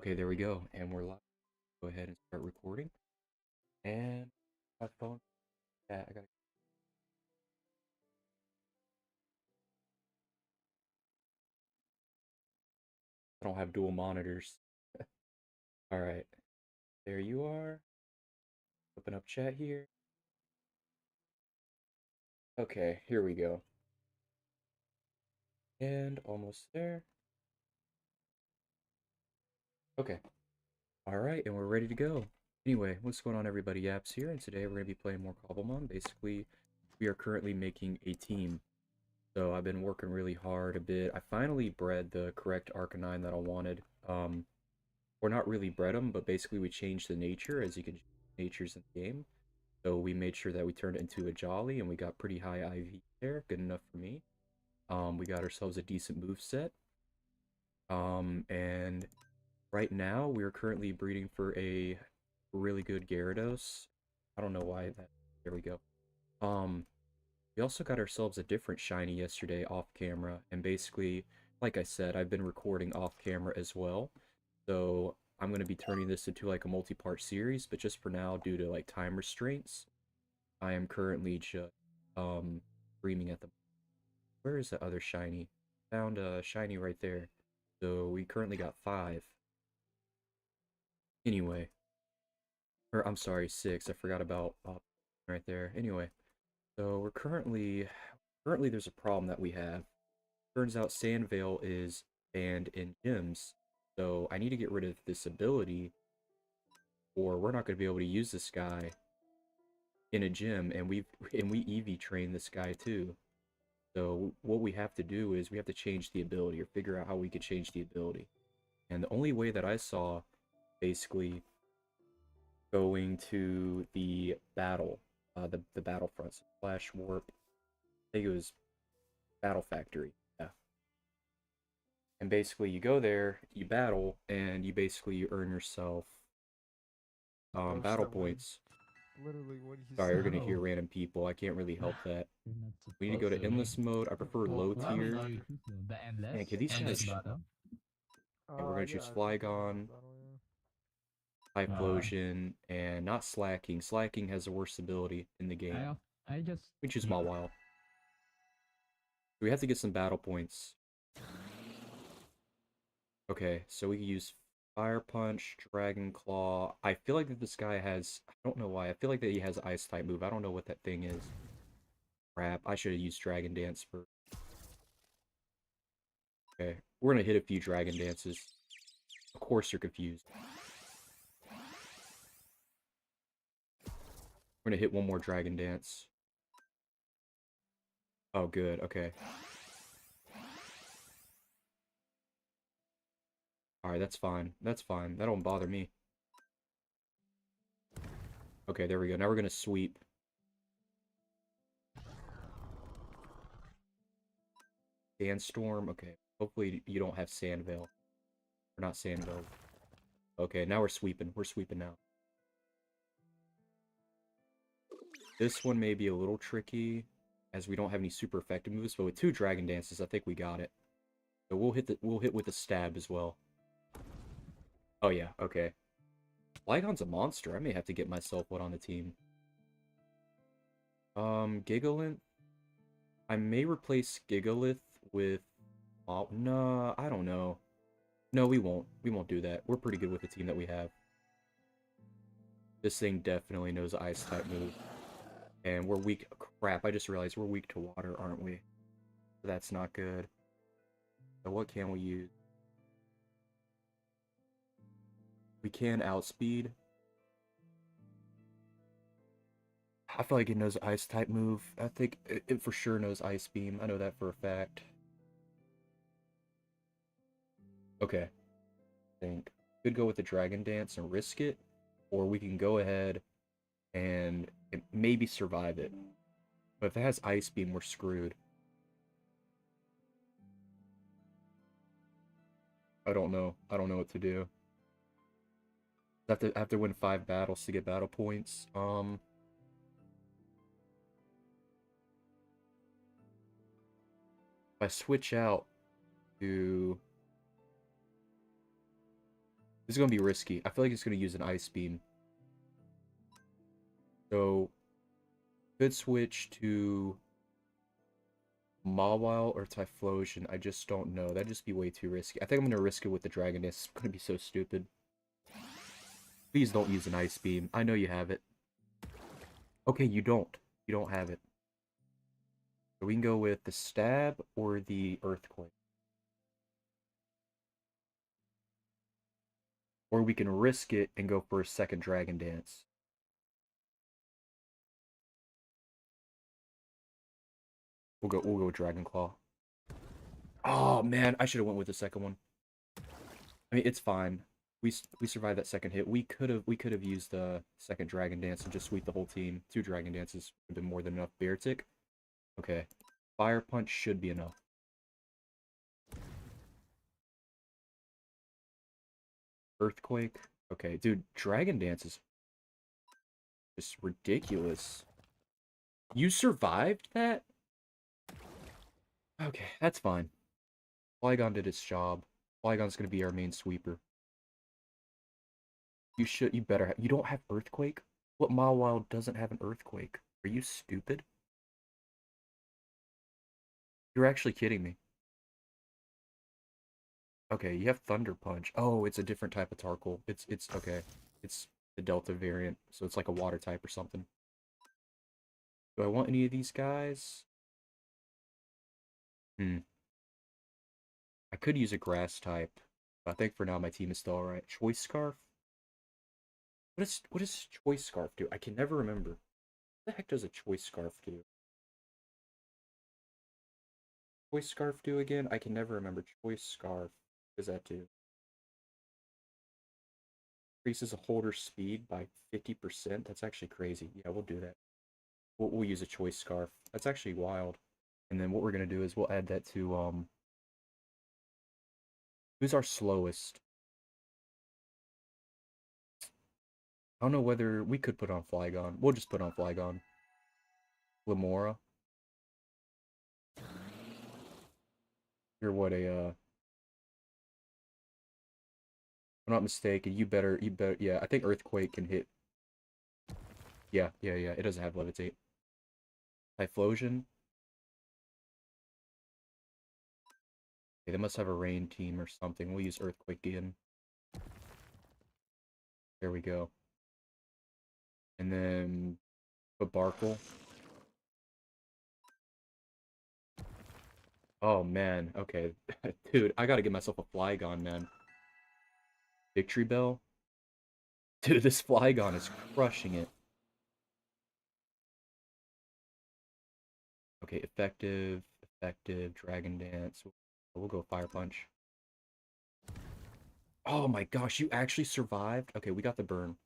Okay, there we go. And we're live. Go ahead and start recording. And my phone. Yeah, I don't have dual monitors. All right. There you are. Open up chat here. Okay, here we go. And almost there. Okay. All right, and we're ready to go. Anyway, what's going on, everybody? Yaps here, and today we're going to be playing more Cobblemon. Basically, we are currently making a team. So I've been working really hard a bit. I finally bred the correct Arcanine that I wanted. Or not really bred them, but basically we changed the nature, as you can natures in the game. So we made sure that we turned it into a Jolly, and we got pretty high IV there, good enough for me. We got ourselves a decent move set. And right now we're currently breeding for a really good Gyarados. I don't know why that. There we go. Um, we also got ourselves a different shiny yesterday off camera, and basically, like I said, I've been recording off camera as well. So I'm going to be turning this into like a multi-part series, but just for now, due to like time restraints, I am currently just streaming at the. Where is the other shiny? Found a shiny right there. So we currently got 5. Anyway, or I'm sorry, 6. I forgot about right there. Anyway, so we're currently there's a problem that we have. Turns out Sandvale is banned in gyms, so I need to get rid of this ability, or we're not going to be able to use this guy in a gym, and we EV train this guy too. So what we have to do is we have to change the ability, or figure out how we could change the ability. And the only way that I saw, basically, going to the battle, the battlefront, Flash Warp. I think it was Battle Factory. Yeah. And basically, you go there, you battle, and you earn yourself Gosh, battle that was points. literally what he Sorry, you're said. gonna hear No, random people. I can't really help that. you're not We need to go supposed to to. endless mode. I prefer low Why would tier. you choose the Man, endless? can these Endless guys? battle? And we're gonna choose Yeah, I think endless Flygon, battle, yeah. Uh, Typhlosion, and not Slacking. Slacking has the worst ability in the game. I I just We choose yeah. Mawile. We have to get some battle points. Okay, so we can use Fire Punch, Dragon Claw. I feel like that this guy has. I don't know why. I feel like that he has Ice type move. I don't know what that thing is. Crap. I should have used Dragon Dance for. Okay, we're gonna hit a few Dragon Dances. Of course, you're confused. We're gonna hit one more Dragon Dance. Oh, good. Okay. Alright, that's fine. That's fine. That don't bother me. Okay, there we go. Now we're gonna sweep. Sandstorm. Okay. Hopefully you don't have Sandvale. Or not Sandvale. Okay, now we're sweeping. We're sweeping now. This one may be a little tricky, as we don't have any super effective moves, but with 2 Dragon Dances, I think we got it. So we'll hit with the stab as well. Oh yeah, okay. Flygon's a monster. I may have to get myself one on the team. Gigalith. I may replace Gigalith with... Oh, no, I don't know. No, we won't. We won't do that. We're pretty good with the team that we have. This thing definitely knows Ice type move. And we're weak... Crap, I just realized we're weak to water, aren't we? That's not good. So what can we use? We can outspeed. I feel like it knows Ice type move. I think it for sure knows Ice Beam. I know that for a fact. Okay. I think could go with the Dragon Dance and risk it, or we can go ahead and maybe survive it. But if it has Ice Beam, we're screwed. I don't know. I don't know what to do. I have to win 5 battles to get battle points. If I switch out to... This is gonna be risky. I feel like it's gonna use an ice beam. So could switch to Mawile or Typhlosion. I just don't know. That'd just be way too risky. I think I'm gonna risk it with the Dragon Dance. It's gonna be so stupid. Please don't use an ice beam. I know you have it. Okay, you don't. You don't have it. So we can go with the stab or the earthquake. Or we can risk it and go for a second Dragon Dance. We'll go Dragon Claw. Oh man, I should have went with the second one. I mean, it's fine. We survived that second hit. We could have used the second Dragon Dance and just sweep the whole team. 2 Dragon Dances would have been more than enough. Bear Tick. Okay. Fire Punch should be enough. Earthquake. Okay, dude, Dragon Dance is just ridiculous. You survived that? Okay, that's fine. Flygon did its job. Flygon's gonna be our main sweeper. You better you don't have Earthquake? What Mawile doesn't have an Earthquake? Are you stupid? You're actually kidding me. Okay, you have Thunder Punch. Oh, it's a different type of Tarkle. It's okay. It's the Delta variant, so it's like a water type or something. Do I want any of these guys? I could use a grass type, but I think for now my team is still alright. Choice Scarf? What does Choice Scarf do? I can never remember. What the heck does a Choice Scarf do? Choice Scarf do again? I can never remember. Choice Scarf. What does that do? Increases a holder's speed by 50%? That's actually crazy. Yeah, we'll do that. We'll use a Choice Scarf. That's actually wild. And then what we're gonna do is we'll add that to, who's our slowest? I don't know whether we could put on Flygon. We'll just put on Flygon. Lamora. You're what if I'm not mistaken, you better, yeah, I think Earthquake can hit. Yeah, it doesn't have Levitate. Typhlosion. Okay, they must have a rain team or something. We'll use Earthquake again. There we go. And then put Barkle. Oh man, okay. Dude, I gotta get myself a Flygon, man. Victory Bell? Dude, this Flygon is crushing it. Okay, effective, Dragon Dance. We'll go Fire Punch. Oh my gosh, you actually survived? Okay, we got the burn.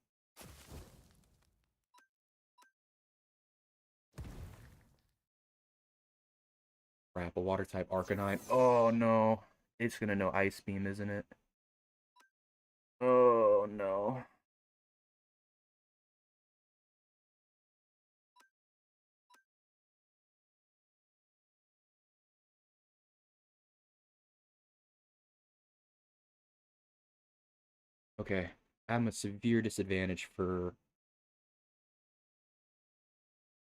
Crap, a water type Arcanine. Oh no. It's gonna know Ice Beam, isn't it? Oh no. Okay, I'm a severe disadvantage for...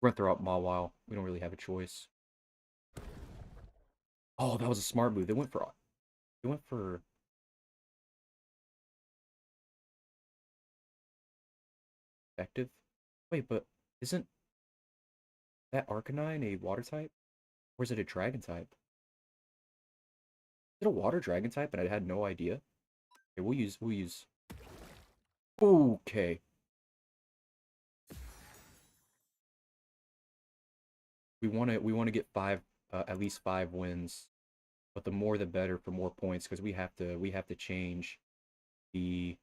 We're gonna throw out Mawile. We don't really have a choice. Oh, that was a smart move. They went for effective. Wait, but isn't that Arcanine a water type? Or is it a dragon type? Is it a water dragon type and I had no idea? Okay, we'll use okay. We wanna get at least 5 wins. But the more the better for more points, because we have to change the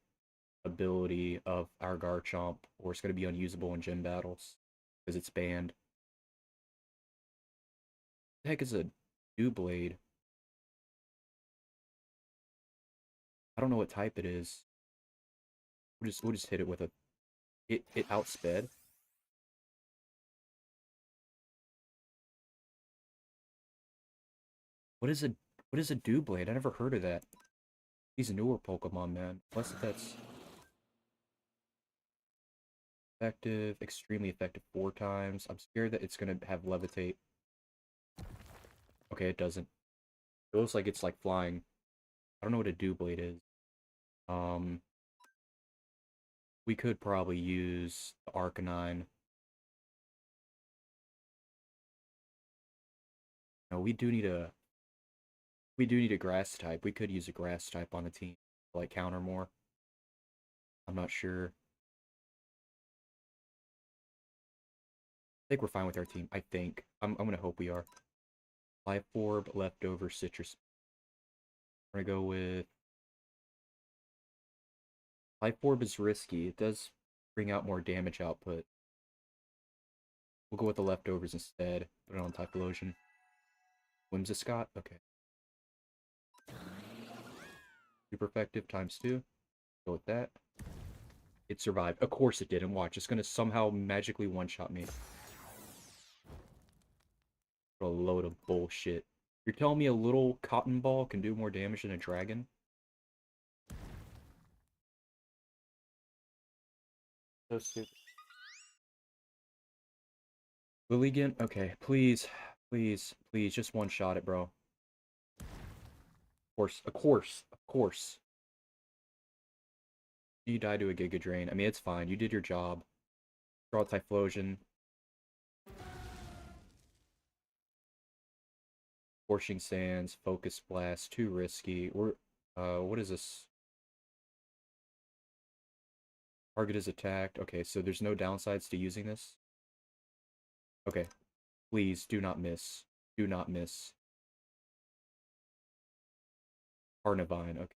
ability of our Garchomp, or it's gonna be unusable in gym battles. Because it's banned. What the heck is a Doublade? I don't know what type it is. We'll just hit it with a it outsped. What is a Doublade? I never heard of that. These newer Pokemon, man. Unless that's effective, extremely effective 4 times. I'm scared that it's gonna have Levitate. Okay, it doesn't. It looks like it's like flying. I don't know what a Doublade is. Um, we could probably use the Arcanine. No, we do need a grass type. We could use a grass type on the team to like counter more. I'm not sure. I think we're fine with our team. I think. I'm gonna hope we are. Life Orb, Leftover, Citrus. We're gonna go with Life Orb is risky. It does bring out more damage output. We'll go with the Leftovers instead. Put it on Typhlosion. Whimsicott? Okay. Super effective ×2. Go with that. It survived. Of course it did, and watch. It's gonna somehow magically one-shot me. What a load of bullshit. You're telling me a little cotton ball can do more damage than a dragon? So stupid. Lilligant? Okay, please. Please. Please, just one-shot it, bro. Of course. Of course. Of course. You died to a Giga Drain. I mean, it's fine. You did your job. Draw Typhlosion. Scorching Sands, Focus Blast, too risky. What is this? Target is attacked. Okay, so there's no downsides to using this. Okay, please do not miss. Do not miss. Carnivine. Okay,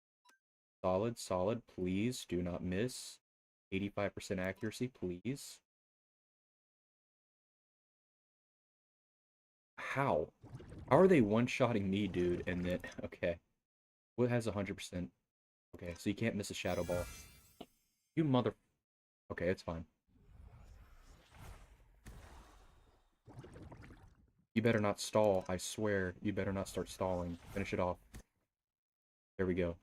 solid, solid. Please do not miss. 85% accuracy, please. How? How are they one-shotting me, dude? And then, okay. What has 100%? Okay, so you can't miss a Shadow Ball. You mother... Okay, it's fine. You better not stall, I swear. You better not start stalling. Finish it off. There we go.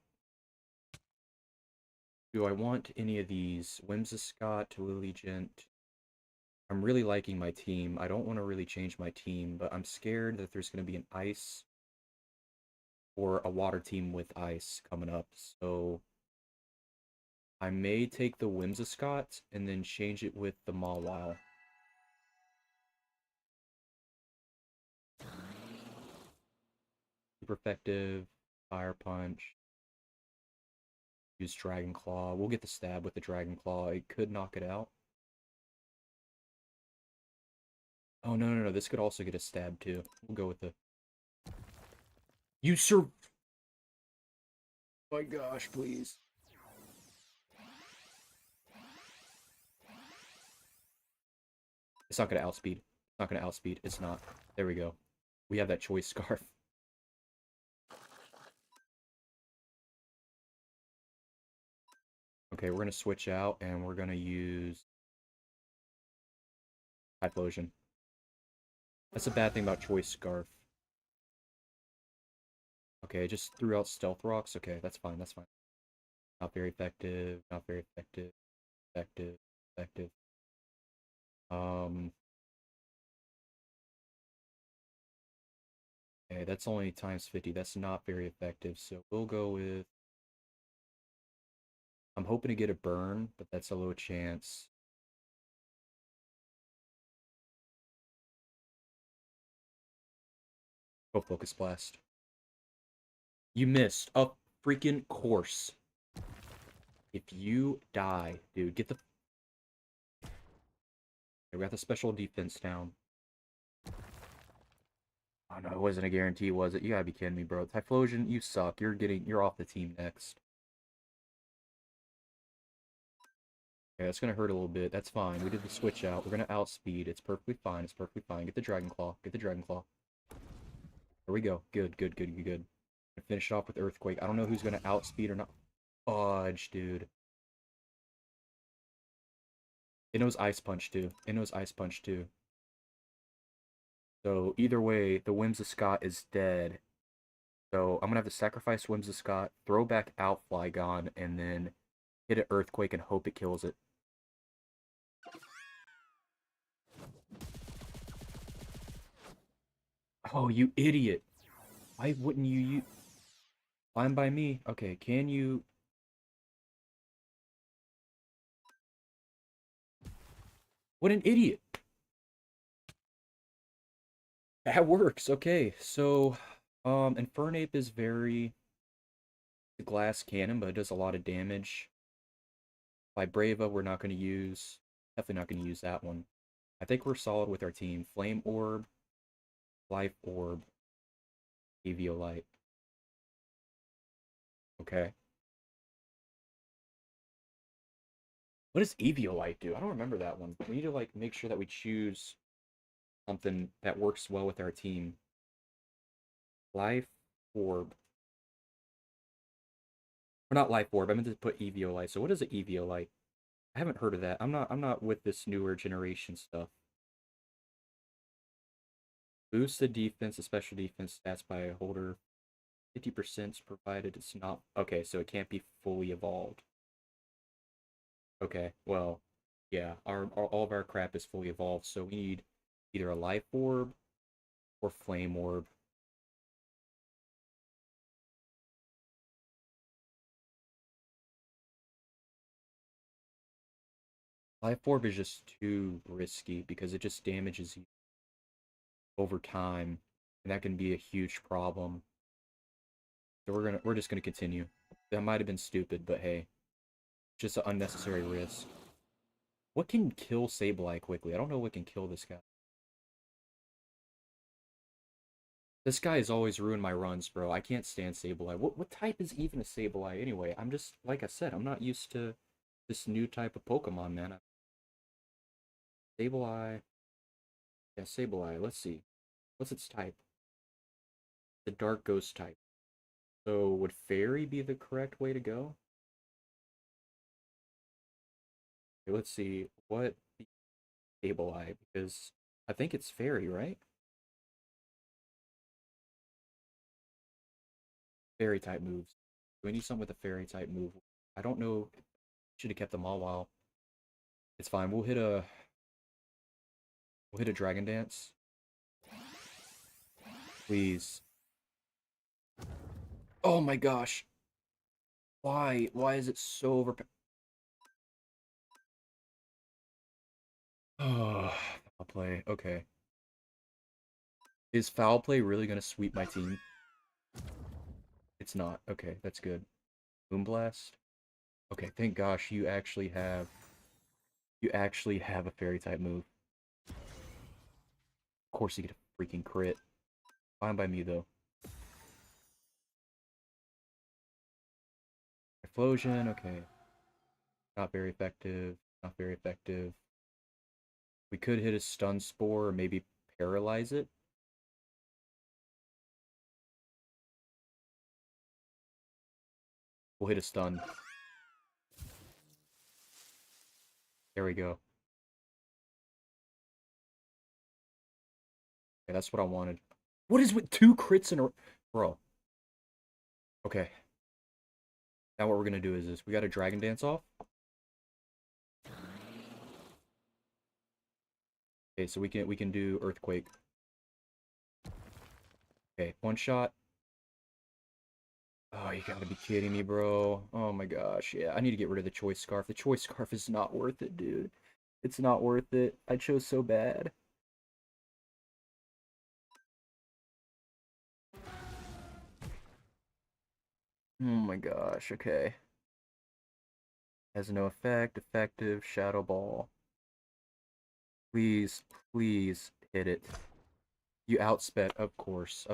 Do I want any of these? Whimsicott, Lilligant. I'm really liking my team. I don't want to really change my team, but I'm scared that there's going to be an ice or a water team with ice coming up. So I may take the Whimsicott and then change it with the Mawile. Super effective, Fire Punch. Use Dragon Claw. We'll get the stab with the Dragon Claw. It could knock it out. Oh, no, no, no. This could also get a stab, too. We'll go with the... You sur... My gosh, please. It's not going to outspeed. It's not going to outspeed. It's not. There we go. We have that choice scarf. Okay, we're going to switch out, and we're going to use Typhlosion. That's a bad thing about choice scarf. Okay, just threw out stealth rocks. Okay, that's fine, that's fine. Not very effective, not very effective, effective, effective. Okay, that's only ×50. That's not very effective, so we'll go with... I'm hoping to get a burn, but that's a low chance. Go Focus Blast. You missed. A freaking course. If you die, dude, get the... Okay, we got the special defense down. Oh no, it wasn't a guarantee, was it? You gotta be kidding me, bro. Typhlosion, you suck. You're off the team next. Okay, that's gonna hurt a little bit. That's fine. We did the switch out. We're gonna outspeed. It's perfectly fine. It's perfectly fine. Get the Dragon Claw. Get the Dragon Claw. There we go. Good, good, good, good, good. Finish it off with Earthquake. I don't know who's gonna outspeed or not. Fudge, dude. It knows Ice Punch too. It knows Ice Punch too. So either way, the Whimsicott is dead. So I'm gonna have to sacrifice Whimsicott, throw back out Flygon, and then hit an Earthquake and hope it kills it. Oh, you idiot! Why wouldn't you use... Fine by me. Okay, can you... What an idiot! That works. Okay, so Infernape is very a glass cannon, but it does a lot of damage. Vibrava, we're not going to use. Definitely not going to use that one. I think we're solid with our team. Flame Orb, Life Orb, Eviolite. Okay. What does Eviolite do? I don't remember that one. We need to like make sure that we choose something that works well with our team. Life Orb. Or not Life Orb. I meant to put Eviolite. So what is an Eviolite? I haven't heard of that. I'm not with this newer generation stuff. Boost the defense, the special defense stats by a holder 50% provided it's not okay, so it can't be fully evolved. Okay, well, yeah, our all of our crap is fully evolved, so we need either a life orb or flame orb. Life orb is just too risky because it just damages you over time, and that can be a huge problem. So we're just gonna continue. That might have been stupid, but hey, just an unnecessary risk. What can kill Sableye quickly? I don't know what can kill this guy. This guy has always ruined my runs, bro. I can't stand Sableye. What type is even a Sableye anyway? I'm just, like I said, I'm not used to this new type of Pokemon, man. Sableye. Yeah, Sableye. Let's see. What's its type? The Dark Ghost type. So would Fairy be the correct way to go? Okay, let's see. What Sableye? Because I think it's Fairy, right? Fairy type moves. Do we need something with a Fairy type move? I don't know. Should have kept them all while. It's fine. We'll hit a Dragon Dance. Please. Oh my gosh. Why? Why is it so over? Oh, foul play. Okay. Is foul play really gonna sweep my team? It's not. Okay, that's good. Boomblast. Okay, thank gosh you actually have a fairy type move. Of course you get a freaking crit. Fine by me though. Explosion, okay. Not very effective. Not very effective. We could hit a stun spore or maybe paralyze it. We'll hit a stun. There we go. Okay, that's what I wanted. What is with 2 crits in a... Bro. Okay. Now what we're gonna do is this. We got a Dragon Dance off. Okay, so we can do Earthquake. Okay, one shot. Oh, you gotta be kidding me, bro. Oh my gosh, yeah. I need to get rid of the Choice Scarf. The Choice Scarf is not worth it, dude. It's not worth it. I chose so bad. Oh my gosh, okay. Has no effect. Effective. Shadow Ball. Please, please hit it. You outsped, of course,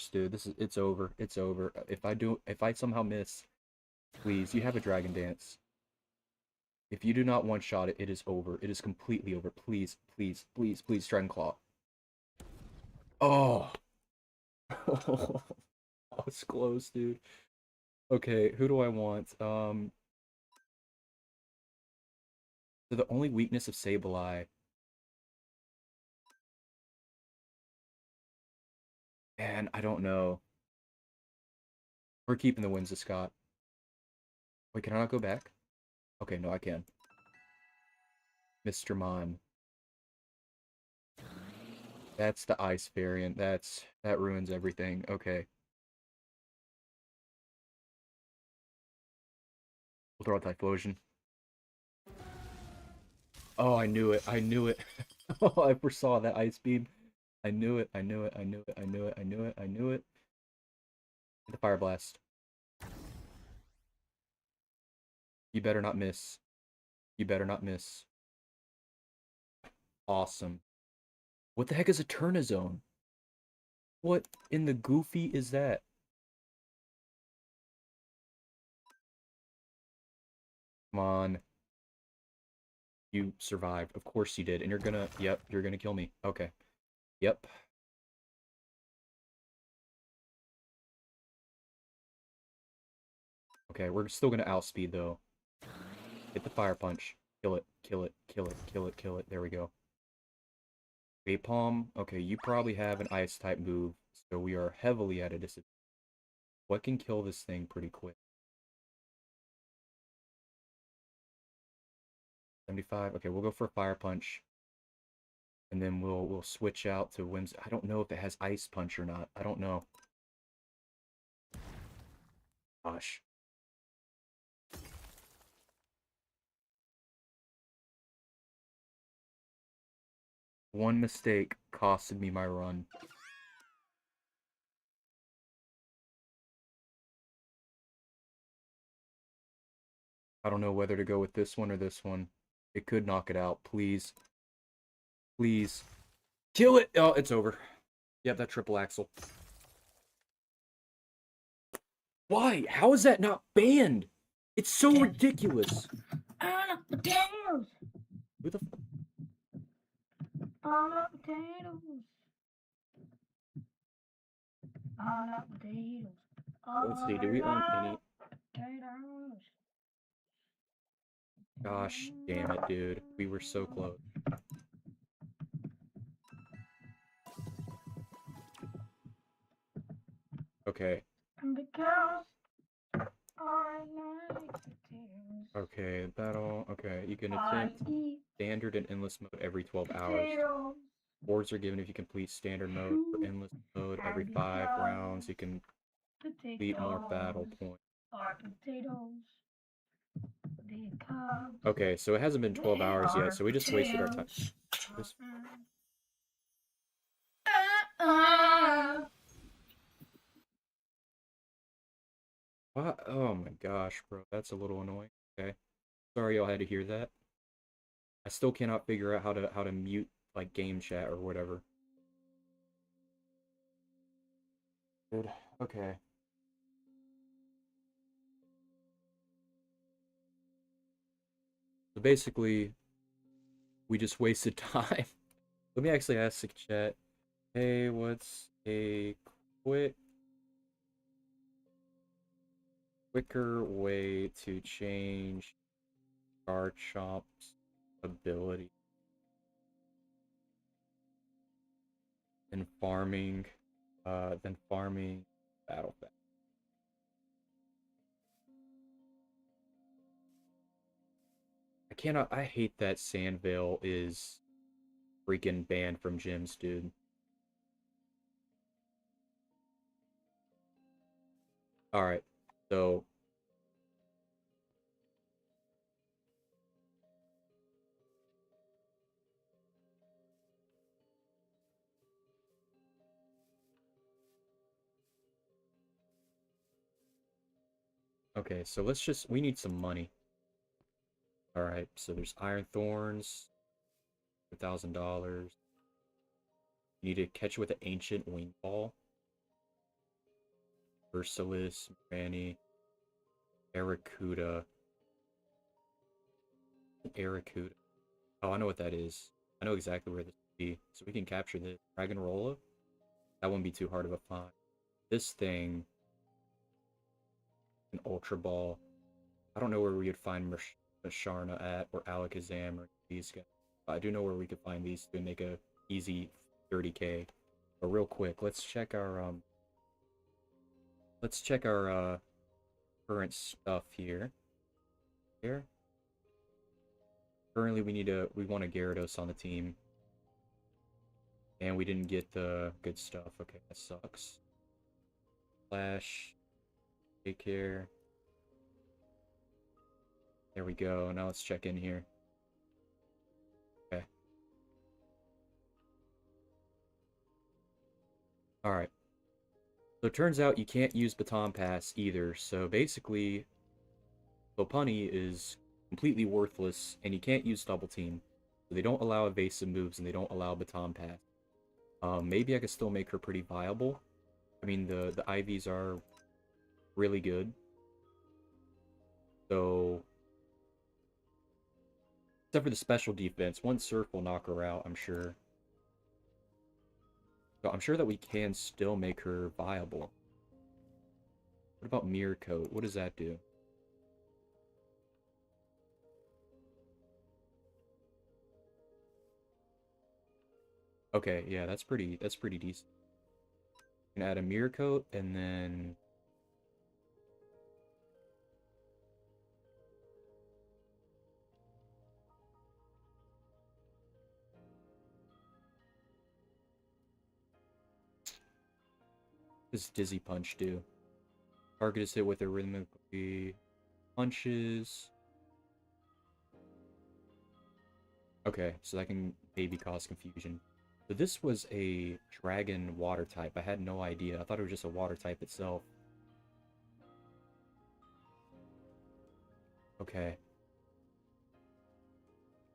dude. It's over. It's over. If I somehow miss, please, you have a Dragon Dance. If you do not one-shot it, it is over. It is completely over. Please, please, please, please, Dragon Claw. Oh, I was close, dude. Okay, who do I want? So the only weakness of Sableye, and I don't know. We're keeping the Winds of Scott. Wait, can I not go back? Okay, no, I can. Mr. Mime. That's the ice variant. That ruins everything. Okay. We'll throw out Typhlosion. Oh, I knew it. I knew it. Oh, I foresaw that ice beam. I knew it. I knew it. I knew it. I knew it. I knew it. I knew it. The Fire Blast. You better not miss. You better not miss. Awesome. What the heck is a Turnizone? What in the goofy is that? Come on. You survived. Of course you did. And you're gonna... Yep, you're gonna kill me. Okay. Yep. Okay, we're still gonna outspeed, though. Hit the Fire Punch. Kill it. Kill it. Kill it. Kill it. Kill it. There we go. Palm. Okay, you probably have an Ice-type move, so we are heavily at a disadvantage. What can kill this thing pretty quick? 75. Okay, we'll go for a Fire Punch. And then we'll switch out to Whims. I don't know if it has Ice Punch or not. I don't know. Gosh. One mistake costed me my run. I don't know whether to go with this one or this one. It could knock it out. Please. Please. Kill it! Oh, it's over. Yep, that triple axle. Why? How is that not banned? It's so ridiculous. Potatoes! Who the Potatoes! Potatoes! Let's see, do we earn any? Potatoes! Gosh damn it, dude. We were so close. Okay. And because I like potatoes, Okay, battle. Okay, you can I attempt eat standard and endless mode every 12 hours. potatoes. Boards are given if you complete standard mode. For endless mode, every 5 rounds, you can complete more battle points. Are potatoes. Because Okay, so it hasn't been 12 they hours yet, are so we just wasted our time. potatoes. This... What? Oh my gosh, bro. That's a little annoying. Okay. Sorry y'all had to hear that. I still cannot figure out how to mute like game chat or whatever. Good. Okay. So basically, we just wasted time. Let me actually ask the chat. Hey, what's a quicker way to change Garchomp's ability than farming Battle Pass? I hate that Sandvale is freaking banned from gyms, dude. Alright, so okay, so we need some money. Alright, so there's Iron Thorns, $1,000. You need to catch it with an Ancient Wing Ball. Ursulus, Granny, Aracuda. Aracuda. Oh, I know what that is. I know exactly where this would be. So we can capture this. Dragonrola? That wouldn't be too hard of a find. This thing, an Ultra Ball. I don't know where we would find Masharna at, or Alakazam, or these guys. I do know where we could find these to make a easy 30k. But real quick, let's check our let's check our current stuff here. Here. Currently, we want a Gyarados on the team, and we didn't get the good stuff. Okay, that sucks. Flash, take care. There we go. Now let's check in here. Okay. All right. So it turns out you can't use Baton Pass either. So basically, Lopunny is completely worthless, and you can't use Double Team. So they don't allow evasive moves, and they don't allow Baton Pass. Maybe I could still make her pretty viable. I mean, the IVs are really good. So, except for the special defense, one Surf will knock her out, I'm sure. So I'm sure that we can still make her viable. What about Mirror Coat? What does that do? Okay, yeah, that's pretty decent. You can add a Mirror Coat and then this Dizzy Punch do? Target is hit with a rhythmically punches. Okay, so that can maybe cause confusion. So this was a dragon water type. I had no idea. I thought it was just a water type itself. Okay.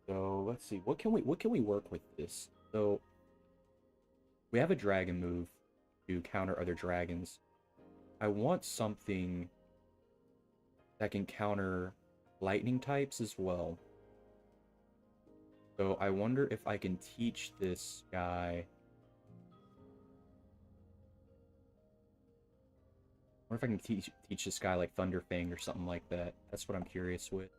So let's see. What can we work with this? So we have a dragon move to counter other dragons. I want something that can counter lightning types as well. So I wonder if I can teach this guy. I wonder if I can teach this guy like Thunderfang or something like that. That's what I'm curious with.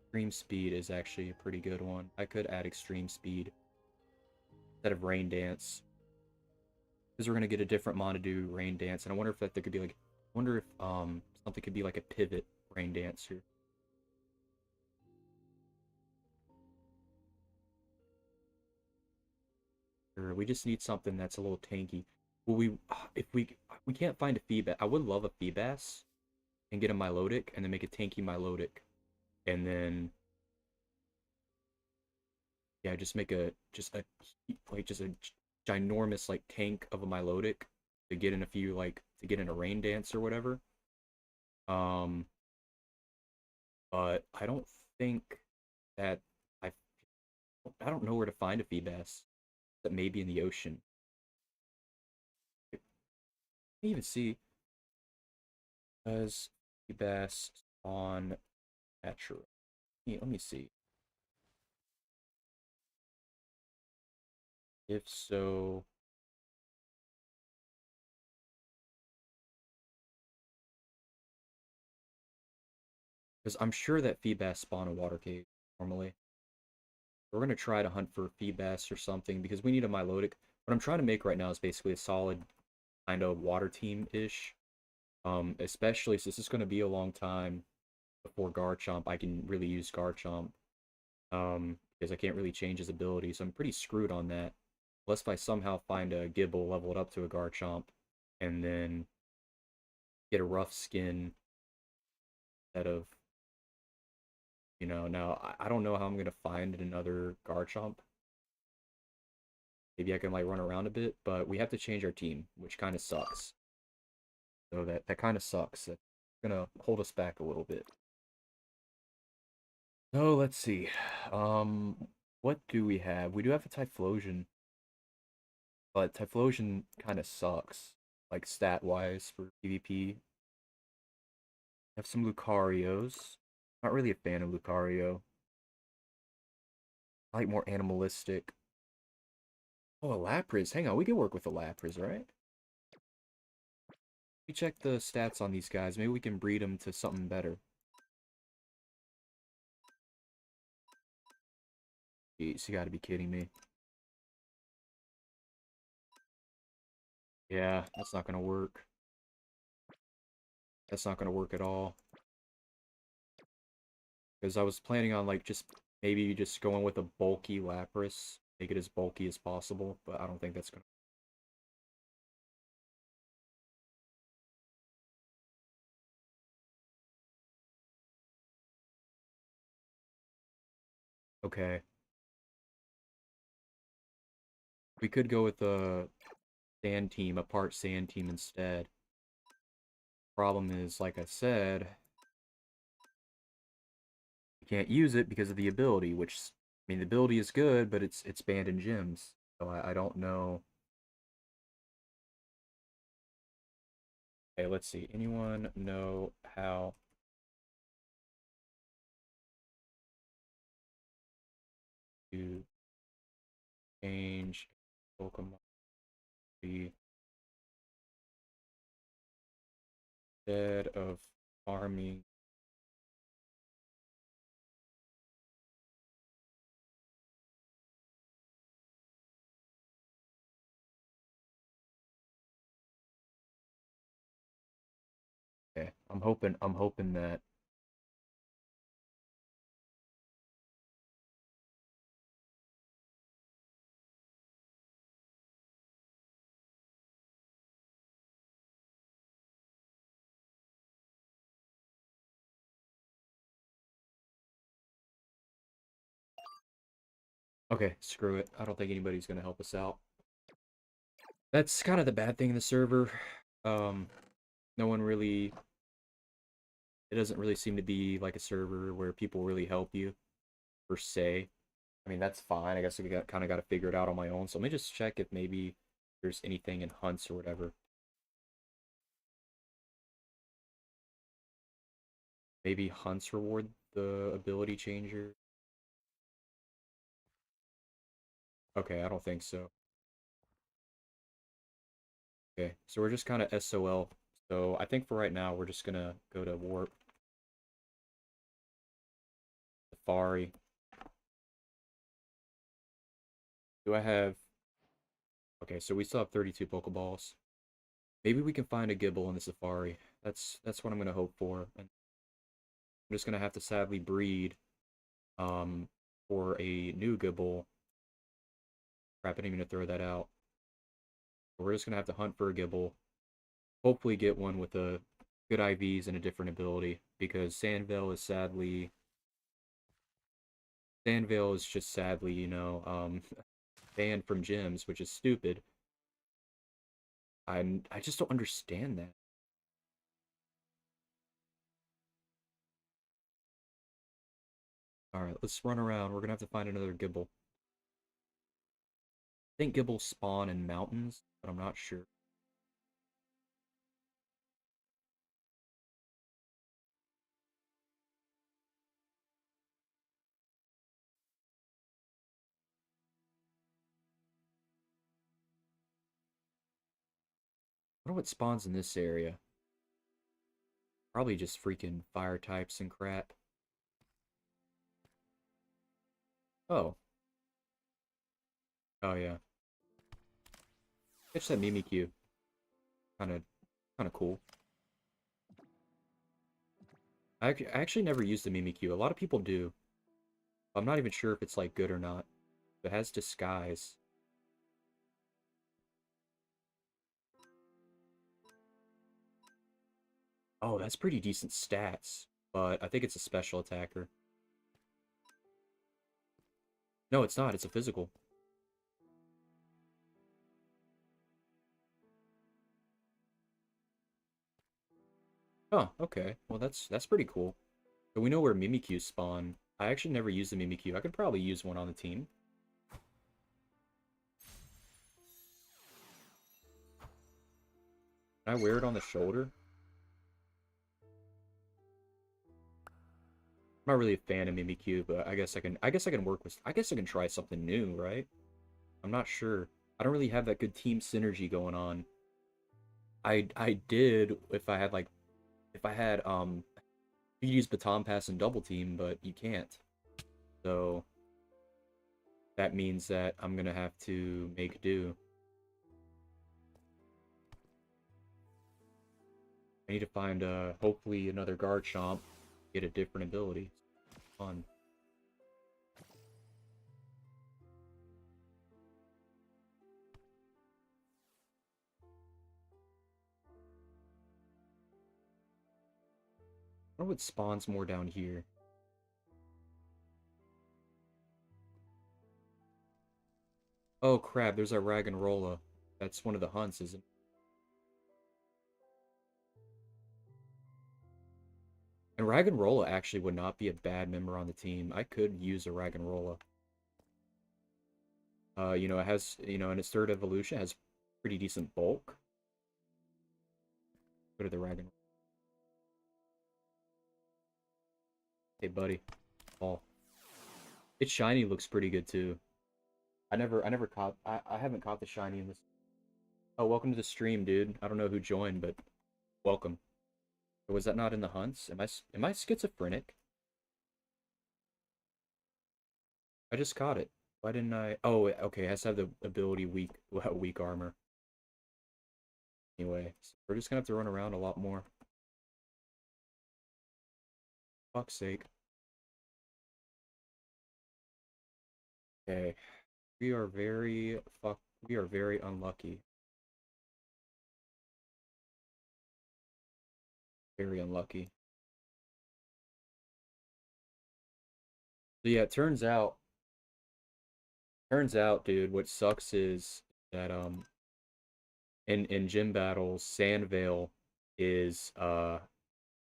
Extreme Speed is actually a pretty good one. I could add Extreme Speed instead of Rain Dance. Because we're gonna get a different Monodoo Rain Dance, and I wonder if that there could be like, I wonder if something could be like a pivot Rain Dance here. Or we just need something that's a little tanky. Well, if we can't find a Feebas, I would love a Feebas and get a Milotic and then make a tanky Milotic, and then yeah, just make a ginormous like tank of a Milotic to get in a few to get in a Rain Dance or whatever. Um, but I don't think that I I don't know where to find a Feebas that may be in the ocean. I can't even see does Feebas on natural. Let me see. If so, because I'm sure that Feebas spawn a water cave normally. We're gonna try to hunt for Feebas or something because we need a Milotic. What I'm trying to make right now is basically a solid kind of water team-ish. Especially since this is gonna be a long time before Garchomp, I can really use Garchomp. Because I can't really change his ability, so I'm pretty screwed on that. Unless if I somehow find a Gibble, level it up to a Garchomp, and then get a rough skin instead of, now I don't know how I'm gonna find another Garchomp. Maybe I can like run around a bit, but we have to change our team, which kind of sucks. So that kind of sucks. That's gonna hold us back a little bit. So let's see. What do we have? We do have a Typhlosion, but Typhlosion kind of sucks, like stat-wise for PvP. Have some Lucarios. Not really a fan of Lucario. I like more animalistic. Oh, a Lapras. Hang on, we can work with a Lapras, right? We check the stats on these guys. Maybe we can breed them to something better. Jeez, you gotta be kidding me. Yeah, that's not gonna work. That's not gonna work at all. Because I was planning on, like, just maybe just going with a bulky Lapras. Make it as bulky as possible, but I don't think that's gonna... Okay. We could go with a sand team, a part sand team instead. Problem is, like I said, you can't use it because of the ability, which, I mean, the ability is good, but it's banned in gyms. So I don't know. Okay, let's see. Anyone know how to change Pokemon tree instead of farming? Okay, I'm hoping that... Okay, screw it. I don't think anybody's gonna help us out. That's kind of the bad thing in the server. Um, no one really... It doesn't really seem to be like a server where people really help you, per se. I mean, that's fine. I guess kind of got to figure it out on my own. So let me just check if maybe there's anything in hunts or whatever. Maybe hunts reward the ability changer. Okay, I don't think so. Okay, so we're just kind of SOL. So I think for right now, we're just gonna go to Warp Safari. Do I have... Okay, so we still have 32 Pokeballs. Maybe we can find a Gibble in the Safari. That's what I'm gonna hope for. And I'm just gonna have to sadly breed um for a new Gibble. Crap, I didn't even throw that out. But we're just gonna have to hunt for a Gibble. Hopefully get one with a good IVs and a different ability. Because Sandvale is sadly... Sandvale is just sadly, banned from gyms, which is stupid. I just don't understand that. Alright, let's run around. We're gonna have to find another Gibble. I think Gibbles spawn in mountains, but I'm not sure. I wonder what spawns in this area. Probably just freaking fire types and crap. Oh. Oh yeah. Catch that Mimikyu. Kinda cool. I actually never used the Mimikyu. A lot of people do. I'm not even sure if it's like good or not. It has disguise. Oh, that's pretty decent stats. But I think it's a special attacker. No, it's not. It's a physical. Oh, okay. Well, that's pretty cool. So we know where Mimikyu spawn. I actually never used the Mimikyu. I could probably use one on the team. Can I wear it on the shoulder? I'm not really a fan of Mimikyu, but I guess I can work with... I guess I can try something new, right? I'm not sure. I don't really have that good team synergy going on. I did if I had like... If I had, you use Baton Pass and Double Team, but you can't. So... That means that I'm gonna have to make do. I need to find, hopefully another guard chomp, get a different ability. Fun. I wonder what spawns more down here. Oh crap, there's a Raggenrola. That's one of the hunts, isn't it? And Raggenrola actually would not be a bad member on the team. I could use a Raggenrola. You know, it has, you know, in its third evolution, it has pretty decent bulk. Go to the Raggenrola. Hey, buddy. Oh. Its shiny looks pretty good, too. I haven't caught the shiny in this. Oh, welcome to the stream, dude. I don't know who joined, but welcome. Was that not in the hunts? Am I schizophrenic? I just caught it. Why didn't I? Oh, okay. It has to have the ability weak armor. Anyway, so we're just gonna have to run around a lot more. Fuck's sake. Okay, we are very unlucky. Very unlucky. So yeah, it turns out, dude, what sucks is that in gym battles, Sandvale is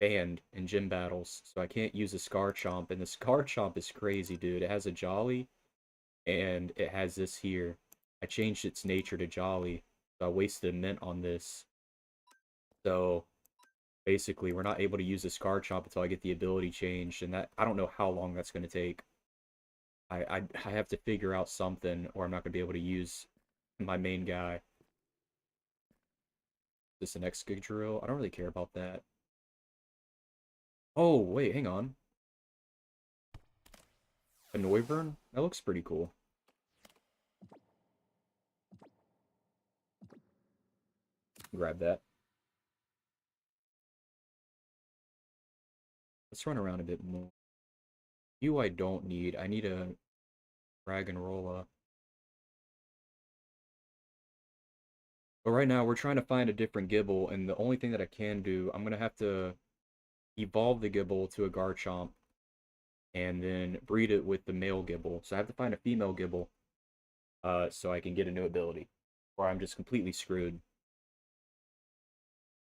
banned in gym battles, so I can't use a Scar Chomp, and the Scar Chomp is crazy, dude. It has a Jolly, and it has this here. I changed its nature to Jolly, so I wasted a mint on this. So basically, we're not able to use the Scar Chomp until I get the ability changed, and that I don't know how long that's going to take. I have to figure out something, or I'm not going to be able to use my main guy. Is this an Excadrill? I don't really care about that. Oh, wait, hang on. A Noivern? That looks pretty cool. Grab that. Let's run around a bit more. You I don't need. I need a Raggenrola. But right now, we're trying to find a different Gibble, and the only thing that I can do, I'm going to have to evolve the Gibble to a Garchomp, and then breed it with the male Gibble. So I have to find a female Gibble, so I can get a new ability. Or I'm just completely screwed.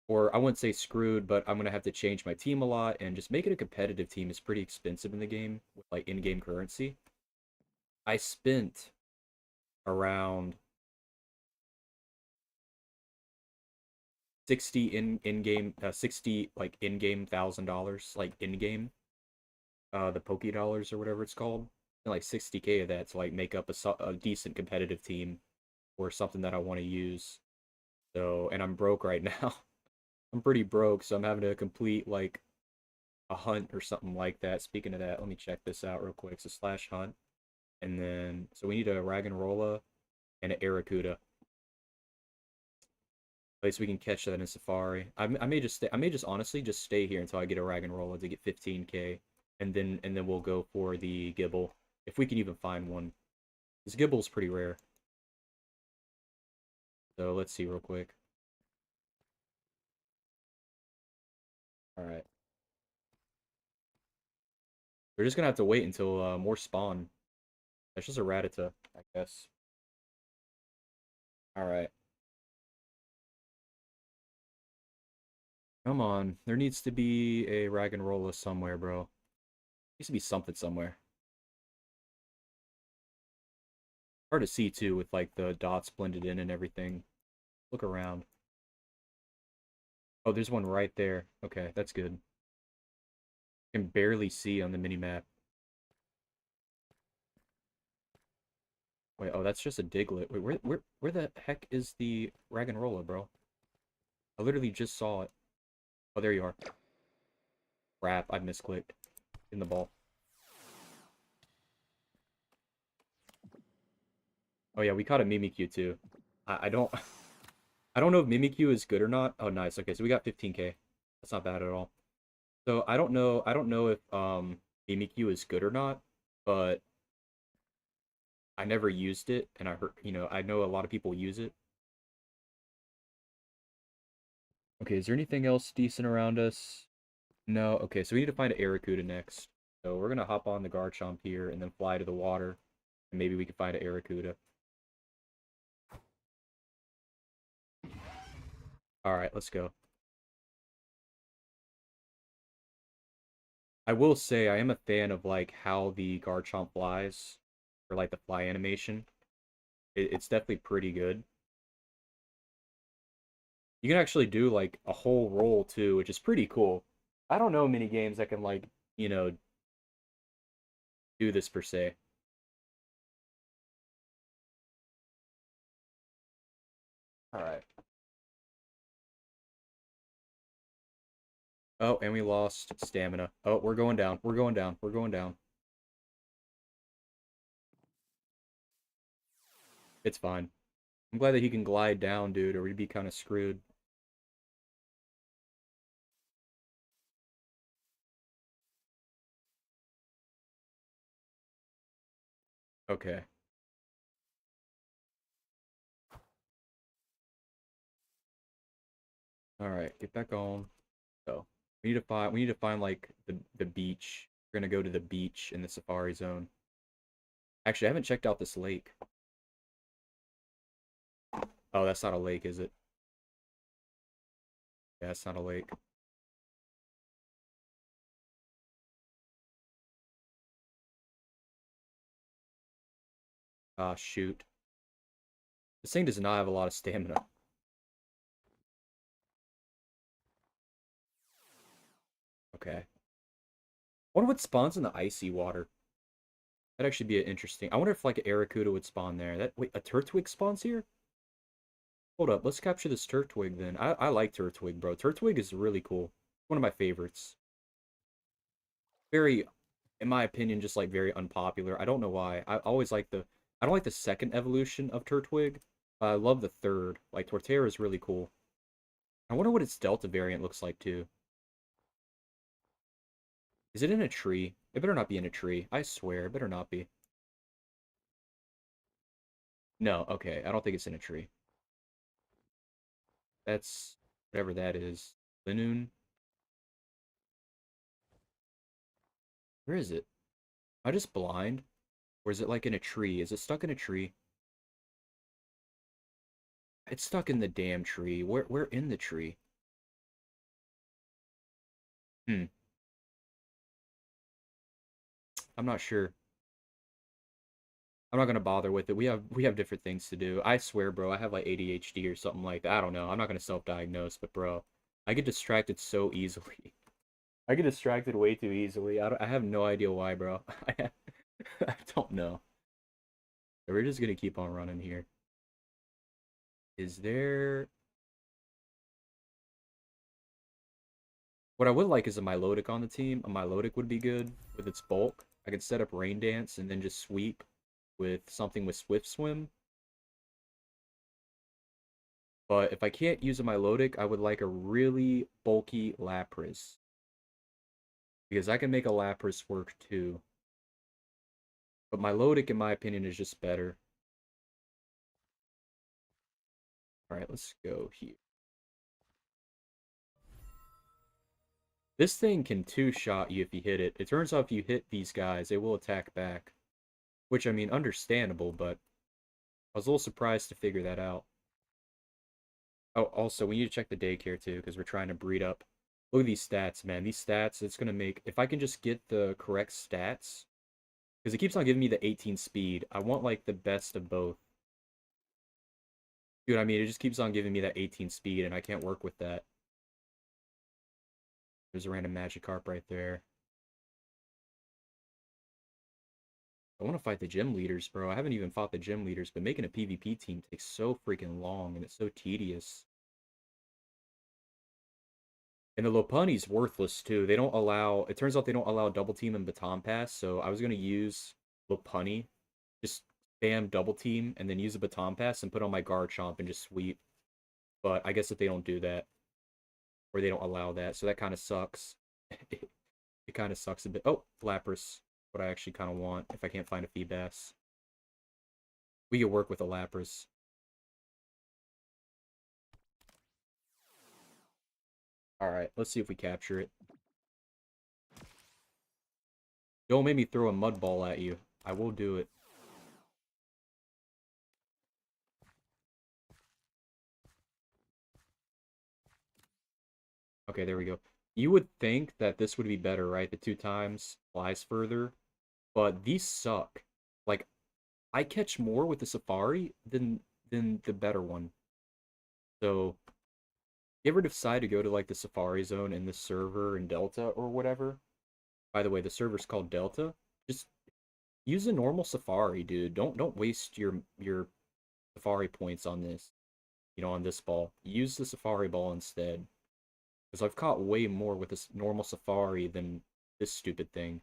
Or I wouldn't say screwed, but I'm going to have to change my team a lot, and just make it a competitive team is pretty expensive in the game, with like in-game currency. I spent around 60 in-game 60 like in-game $1,000 like in-game the Poké Dollars or whatever it's called, and like 60K of that to like make up a decent competitive team or something that I want to use. So, and I'm broke right now. I'm pretty broke, so I'm having to complete like a hunt or something like that. Speaking of that, let me check this out real quick. So slash hunt, and then so we need a Raggenrola and an Arrokuda. At least we can catch that in Safari. I may just stay, I may just honestly just stay here until I get a Raggenrola to get 15K, and then we'll go for the Gibble if we can even find one. This Gibble's pretty rare. So let's see real quick. All right, we're just gonna have to wait until more spawn. That's just a Rattata, I guess. All right. Come on, there needs to be a Raggenrola somewhere, bro. Needs to be something somewhere. Hard to see too with like the dots blended in and everything. Look around. Oh, there's one right there. Okay, that's good. Can barely see on the mini-map. Wait, oh, that's just a Diglett. Wait, where the heck is the Raggenrola, bro? I literally just saw it. Oh, there you are. Crap, I misclicked. In the ball. Oh yeah, we caught a Mimikyu too. I don't I don't know if Mimikyu is good or not. Oh nice. Okay, so we got 15K. That's not bad at all. So I don't know if BMQ is good or not, but I never used it, and I heard, I know a lot of people use it. Okay, is there anything else decent around us? No. Okay, so we need to find an Aracuda next. So we're gonna hop on the Garchomp here and then fly to the water, and maybe we can find an Aracuda. All right, let's go. I will say I am a fan of like how the Garchomp flies, or like the fly animation. It's definitely pretty good. You can actually do like a whole roll too, which is pretty cool. I don't know many games that can like, do this per se. All right. Oh, and we lost stamina. Oh, we're going down. We're going down. We're going down. It's fine. I'm glad that he can glide down, dude, or we'd be kind of screwed. Okay. All right, get back on. So we need to find like the beach. We're gonna go to the beach in the Safari Zone. Actually, I haven't checked out this lake. Oh, that's not a lake, is it? Yeah, it's not a lake. Ah, shoot. This thing does not have a lot of stamina. Okay. Wonder what spawns in the icy water. That'd actually be interesting. I wonder if like an Aracuda would spawn there. Wait, a Turtwig spawns here? Hold up, let's capture this Turtwig then. I like Turtwig, bro. Turtwig is really cool. One of my favorites. Very, in my opinion, just like very unpopular. I don't know why. I don't like the second evolution of Turtwig. But I love the third. Like Torterra is really cool. I wonder what its Delta variant looks like too. Is it in a tree? It better not be in a tree. I swear, it better not be. No, okay. I don't think it's in a tree. That's whatever that is. Linoon? Where is it? Am I just blind? Or is it like in a tree? Is it stuck in a tree? It's stuck in the damn tree. Where in the tree? Hmm. I'm not sure. I'm not gonna bother with it. We have different things to do. I swear, bro, I have like ADHD or something like that. I don't know. I'm not gonna self-diagnose, but bro, I get distracted so easily. I get distracted way too easily. I have no idea why, bro. I don't know. We're just gonna keep on running here. Is there... What I would like is a Milotic on the team. A Milotic would be good with its bulk. I could set up Rain Dance and then just sweep with something with Swift Swim. But if I can't use a Milotic, I would like a really bulky Lapras. Because I can make a Lapras work too. But Milotic, in my opinion, is just better. Alright, let's go here. This thing can two-shot you if you hit it. It turns out if you hit these guys, they will attack back. Which, I mean, understandable, but I was a little surprised to figure that out. Oh, also, we need to check the daycare, too, because we're trying to breed up. Look at these stats, man. These stats, it's going to make... If I can just get the correct stats... Because it keeps on giving me the 18 speed. I want, like, the best of both. Dude, I mean, it just keeps on giving me that 18 speed, and I can't work with that. There's a random Magikarp right there. I want to fight the gym leaders, bro. I haven't even fought the gym leaders, but making a PvP team takes so freaking long, and it's so tedious. And the Lopunny's worthless, too. They don't allow... It turns out they don't allow Double Team and Baton Pass, so I was going to use Lopunny. Just spam Double Team, and then use a Baton Pass, and put on my Garchomp and just sweep. But I guess that they don't do that. or they don't allow that, so that kind of sucks. It kind of sucks a bit. Oh, Lapras, what I actually kind of want if I can't find a Feebas. We could work with a Lapras. Alright, let's see if we capture it. Don't make me throw a mud ball at you. I will do it. Okay, there we go. You would think that this would be better, right? The 2 times flies further. But these suck. Like, I catch more with the Safari than the better one. So, you ever decide to go to, like, the Safari Zone in the server in Delta or whatever? By the way, the server's called Delta. Just use a normal Safari, dude. Don't waste your Safari points on this. You know, on this ball. Use the Safari ball instead. Because I've caught way more with this normal Safari than this stupid thing.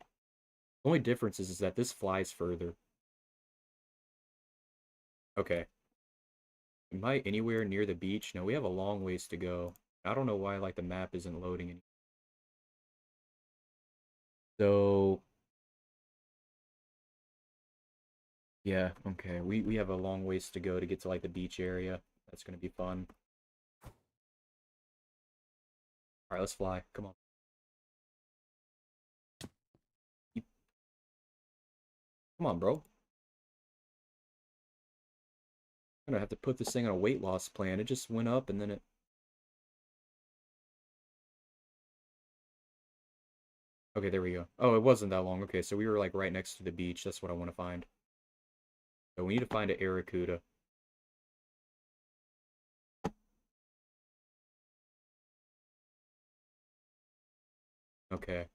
The only difference is that this flies further. Okay. Am I anywhere near the beach? No, we have a long ways to go. I don't know why, like, the map isn't loading any. So, yeah, okay. We have a long ways to go to get to, like, the beach area. That's gonna be fun. Alright, let's fly. Come on. Come on, bro. I'm gonna have to put this thing on a weight loss plan. It just went up and then it... Okay, there we go. Oh, it wasn't that long. Okay, so we were, like, right next to the beach. That's what I want to find. So we need to find an Aracuda. Okay.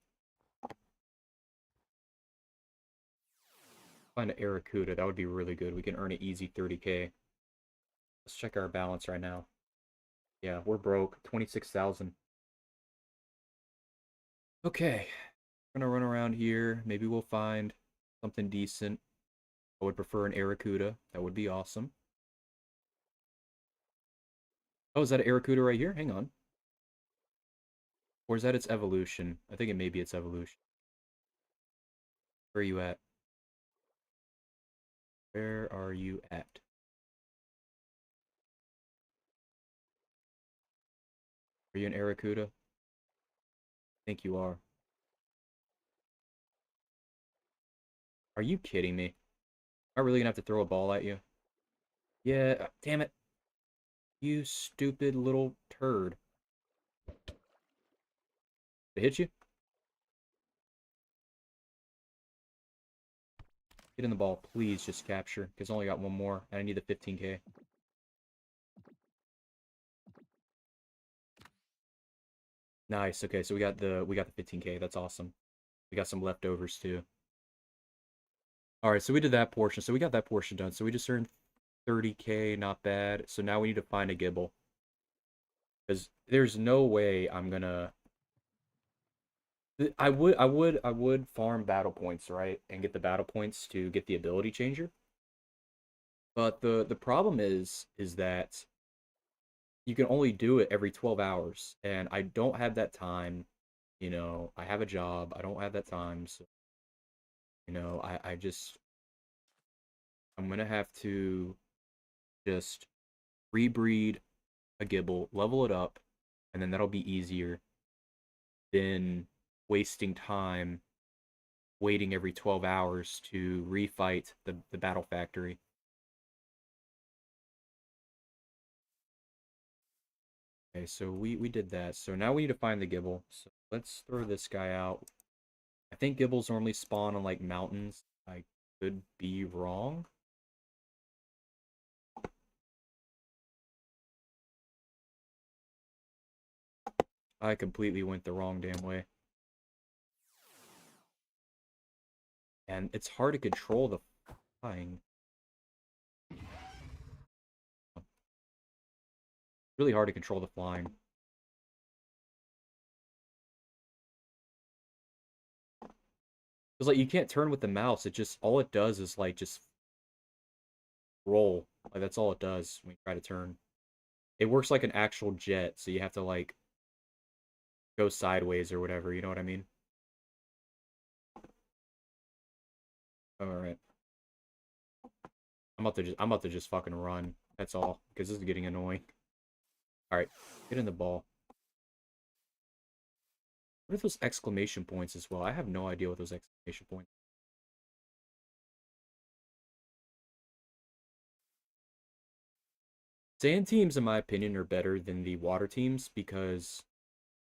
Find an Aracuda. That would be really good. We can earn an easy 30k. Let's check our balance right now. Yeah, we're broke. 26,000. Okay. We're gonna run around here. Maybe we'll find something decent. I would prefer an Aracuda. That would be awesome. Oh, is that an Aracuda right here? Hang on. Or is that its evolution? I think it may be its evolution. Where are you at? Where are you at? Are you an Aracuda? I think you are. Are you kidding me? Am I really gonna have to throw a ball at you? Yeah, damn it. You stupid little turd. Did it hit you? Get in the ball, please. Just capture, because I only got one more, and I need the 15k. Nice. Okay, so we got the 15k. That's awesome. We got some leftovers too. All right, so we did that portion. So we got that portion done. So we just earned 30k, not bad. So now we need to find a Gibble. Because there's no way I'm gonna... I would farm battle points, right? And get the battle points to get the ability changer. But the problem is that you can only do it every 12 hours. And I don't have that time. You know, I have a job. I don't have that time. So, you know, I'm gonna have to just rebreed a Gibble, level it up, and then that'll be easier than wasting time waiting every 12 hours to refight the Battle Factory. Okay, so we did that. So now we need to find the Gibble. So let's throw this guy out. I think Gibbles normally spawn on, like, mountains. I could be wrong. I completely went the wrong damn way. And it's hard to control the flying. Really hard to control the flying. Because, like, you can't turn with the mouse. It just, all it does is, like, just roll. Like, that's all it does when you try to turn. It works like an actual jet, so you have to, like, go sideways or whatever, you know what I mean? Alright. I'm about to just fucking run. That's all. Because this is getting annoying. Alright. Get in the ball. What are those exclamation points as well? I have no idea what those exclamation points are. Sand teams, in my opinion, are better than the water teams because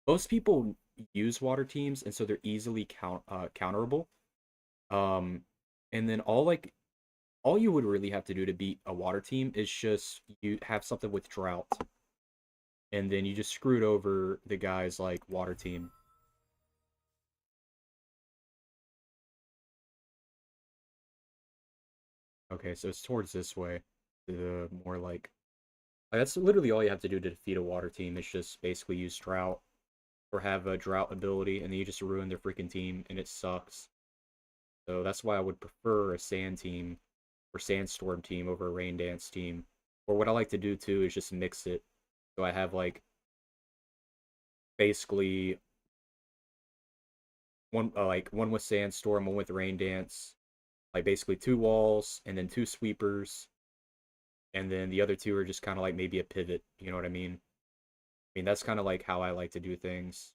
most people use water teams, and so they're easily counterable. Um, and then all you would really have to do to beat a water team is just you have something with drought, and then you just screwed over the guys like water team. Okay, so it's towards this way. The more like that's literally all you have to do to defeat a water team. Is just basically use drought or have a drought ability, and then you just ruin their freaking team, and it sucks. So that's why I would prefer a sand team or sandstorm team over a rain dance team. Or what I like to do too is just mix it. So I have like basically one with sandstorm, one with rain dance, like basically two walls and then two sweepers, and then the other two are just kind of like maybe a pivot. You know what I mean? I mean that's kind of like how I like to do things.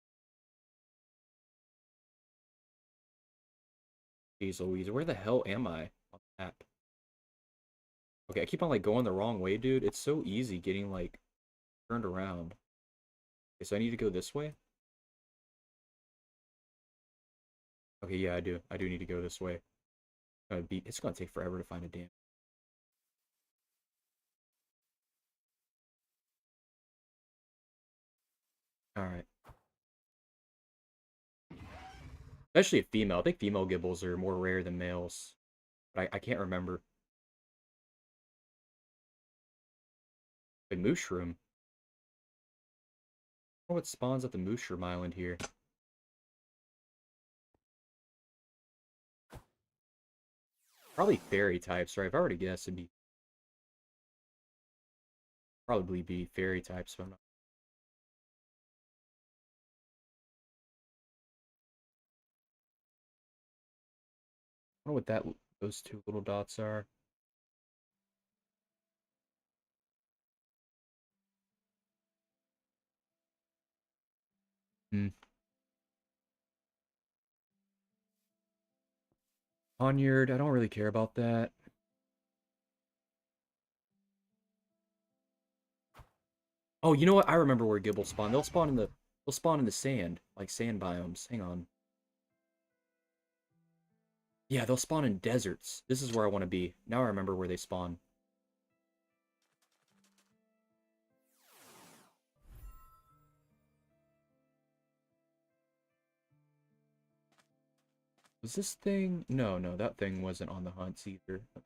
Jeez Louise, where the hell am I on the map? Okay, I keep on like going the wrong way, dude. It's so easy getting like turned around. Okay, so I need to go this way? Okay, yeah, I do. I do need to go this way. It's gonna take forever to find a damn. Alright. Especially a female. I think female gibbles are more rare than males. But I can't remember. A mushroom. I wonder what spawns at the mushroom island here. Probably fairy types, right? If I were to guess, it'd be probably be fairy types, but I'm not. I wonder what those two little dots are. Hmm. Poniard, I don't really care about that. Oh, you know what? I remember where gibbles spawn. They'll spawn in the sand, like sand biomes. Hang on. Yeah, they'll spawn in deserts. This is where I want to be. Now I remember where they spawn. Was this thing? No, no, that thing wasn't on the hunts either. Okay.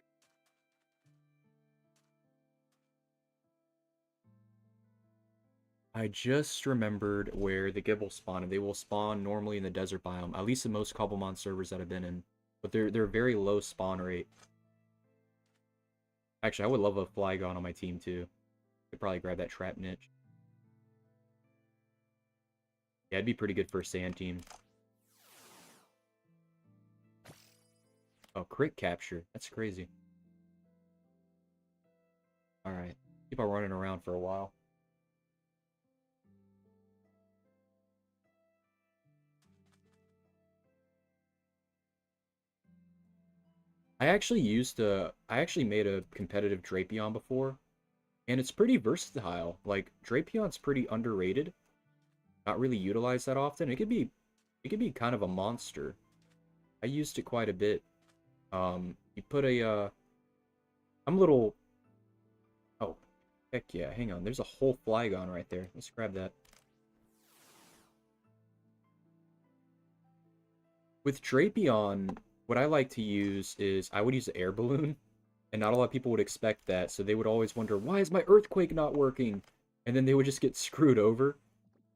I just remembered where the Gibble spawn, and they will spawn normally in the desert biome, at least in most Cobblemon servers that I've been in. But they're very low spawn rate. Actually, I would love a Flygon on my team too. Could probably grab that trap niche. Yeah, it'd be pretty good for a sand team. Oh, crit capture. That's crazy. Alright. Keep on running around for a while. I actually made a competitive Drapion before, and it's pretty versatile. Like, Drapion's pretty underrated. Not really utilized that often. It could be kind of a monster. I used it quite a bit. You put I'm a little, oh, heck yeah, hang on. There's a whole Flygon right there. Let's grab that. With Drapion, what I like to use is I would use the air balloon, and not a lot of people would expect that, so they would always wonder, why is my earthquake not working? And then they would just get screwed over.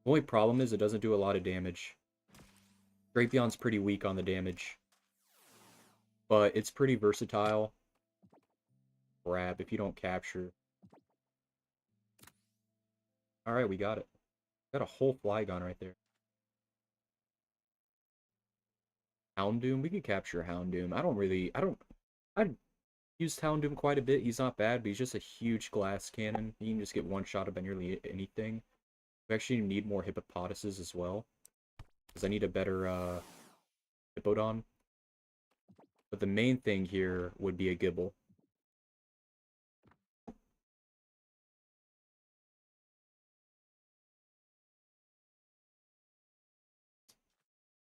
The only problem is it doesn't do a lot of damage. Drapion's pretty weak on the damage, but it's pretty versatile. Grab if you don't capture. Alright, we got it. Got a whole Flygon right there. Houndoom. We could capture Houndoom. I used Houndoom quite a bit. He's not bad, but he's just a huge glass cannon. You can just get one shot of nearly anything. We actually need more hippopotases as well. Because I need a better Hippodon. But the main thing here would be a Gibble.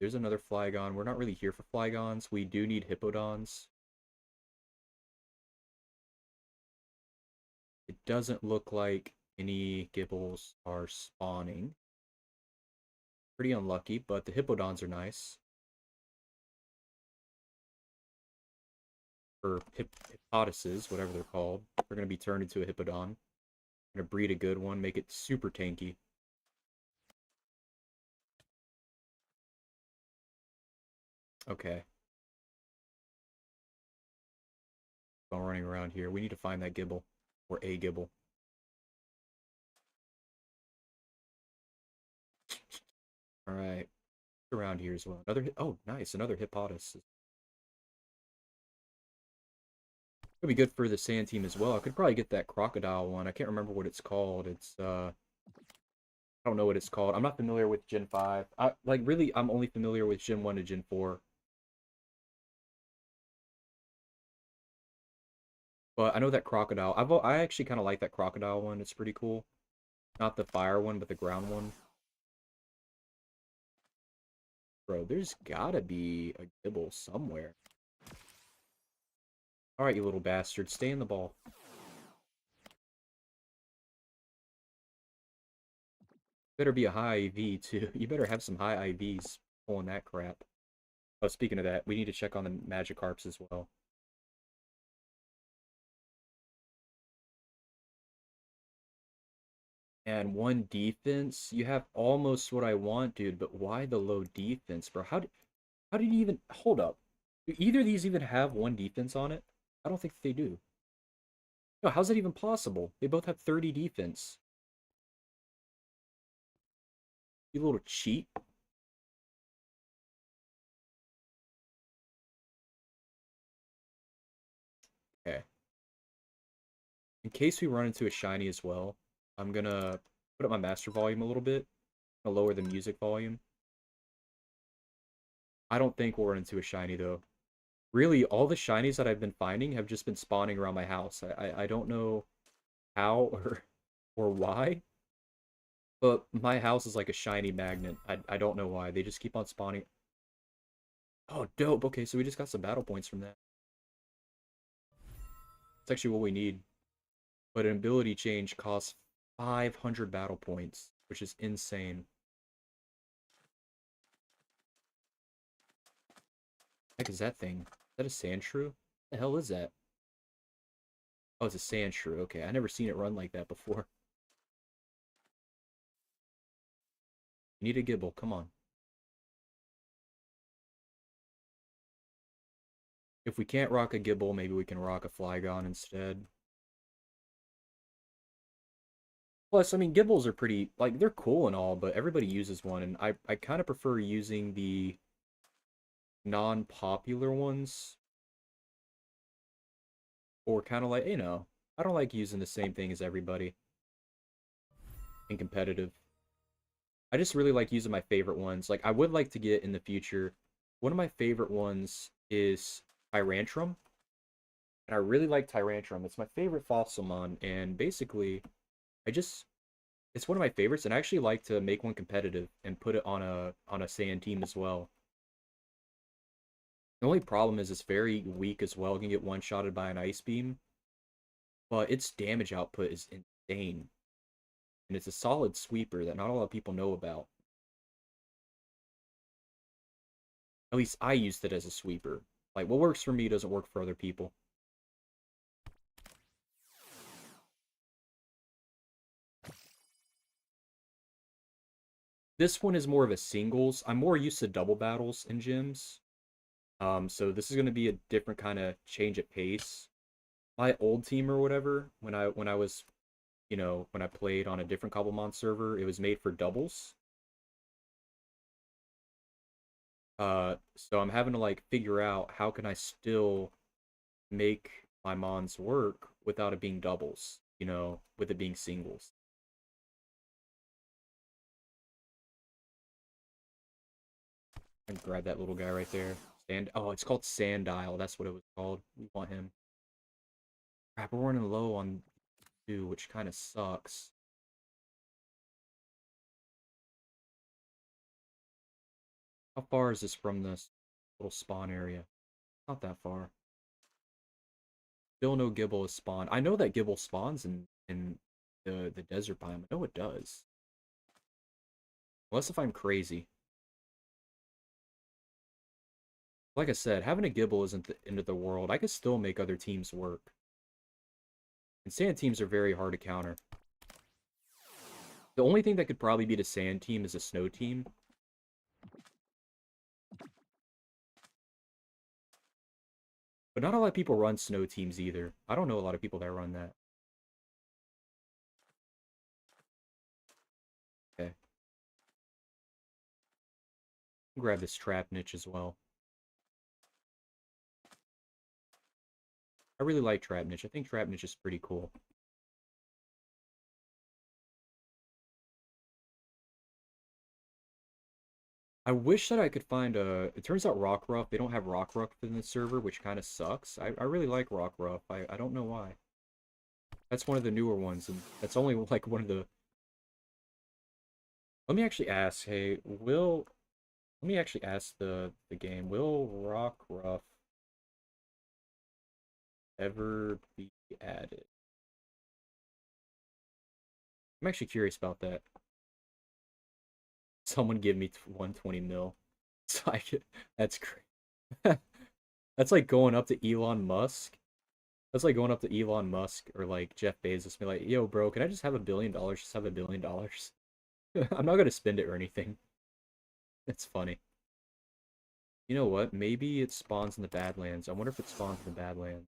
There's another Flygon. We're not really here for Flygons. We do need Hippodons. It doesn't look like any Gibbles are spawning. Pretty unlucky, but the Hippodons are nice. Or Hippopotases, whatever they're called. They're going to be turned into a Hippodon. Going to breed a good one, make it super tanky. Okay. While running around here, we need to find that Gibble. Or a Gibble. Alright. Around here as well. Oh, nice. Another Hippopotamus. Could be good for the sand team as well. I could probably get that crocodile one. I can't remember what it's called. It's I don't know what it's called. I'm not familiar with Gen 5. I'm only familiar with Gen 1 to Gen 4. But I know that crocodile. I actually kind of like that crocodile one. It's pretty cool. Not the fire one, but the ground one. Bro, there's gotta be a Gibble somewhere. Alright, you little bastard. Stay in the ball. Better be a high IV, too. You better have some high IVs pulling that crap. Oh, speaking of that, we need to check on the Magikarps as well. And 1 defense? You have almost what I want, dude, but why the low defense, bro? How did you even... Hold up. Do either of these even have 1 defense on it? I don't think they do. No, how's that even possible? They both have 30 defense. You little cheat. Okay. In case we run into a shiny as well, I'm gonna put up my master volume a little bit. I'll lower the music volume. I don't think we'll run into a shiny, though. Really, all the shinies that I've been finding have just been spawning around my house. I don't know how or why, but my house is like a shiny magnet. I don't know why. They just keep on spawning. Oh, dope. Okay, so we just got some battle points from that. It's actually what we need. But an ability change costs 500 battle points, which is insane. Heck is that thing? Is that a Sandshrew? The hell is that? Oh, it's a Sandshrew. Okay, I never seen it run like that before. You need a Gibble. Come on. If we can't rock a Gibble, maybe we can rock a Flygon instead. Plus, I mean, Gibbles are pretty, like, they're cool and all, but everybody uses one, and I kind of prefer using the non-popular ones. Or kind of like, I don't like using the same thing as everybody in competitive. I just really like using my favorite ones. Like, I would like to get in the future, one of my favorite ones is Tyrantrum. And I really like Tyrantrum. It's my favorite Fossilmon, and basically, it's one of my favorites, and I actually like to make one competitive and put it on a sand team as well. The only problem is it's very weak as well. It can get one-shotted by an Ice Beam, but its damage output is insane. And it's a solid sweeper that not a lot of people know about. At least I used it as a sweeper. Like, what works for me doesn't work for other people. This one is more of a singles. I'm more used to double battles in gyms. So this is going to be a different kind of change at pace. My old team or whatever, when I was, when I played on a different Cobblemon server, it was made for doubles. So I'm having to like figure out how can I still make my mons work without it being doubles, you know, with it being singles. And grab that little guy right there. Oh, it's called Sandile. That's what it was called. We want him. Crap, we're running low on two, which kind of sucks. How far is this from this little spawn area? Not that far. Still no Gibble is spawned. I know that Gibble spawns in the desert biome. I know it does. Unless if I'm crazy. Like I said, having a Gibble isn't the end of the world. I could still make other teams work. And sand teams are very hard to counter. The only thing that could probably beat a sand team is a snow team. But not a lot of people run snow teams either. I don't know a lot of people that run that. Okay. Grab this trap niche as well. I really like trap niche. I think trap niche is pretty cool. I wish that I could find a... It turns out Rockruff, they don't have Rockruff in the server, which kind of sucks. I really like Rockruff. I don't know why. That's one of the newer ones, and that's only like one of the... Let me actually ask, hey, will... Let me actually ask the game, will Rockruff ever be added? I'm actually curious about that. Someone give me 120 mil. So I could... That's great. That's like going up to Elon Musk. That's like going up to Elon Musk or like Jeff Bezos and be like, yo, bro, can I just have $1 billion? Just have $1 billion. I'm not gonna spend it or anything. It's funny. You know what? Maybe it spawns in the Badlands. I wonder if it spawns in the Badlands.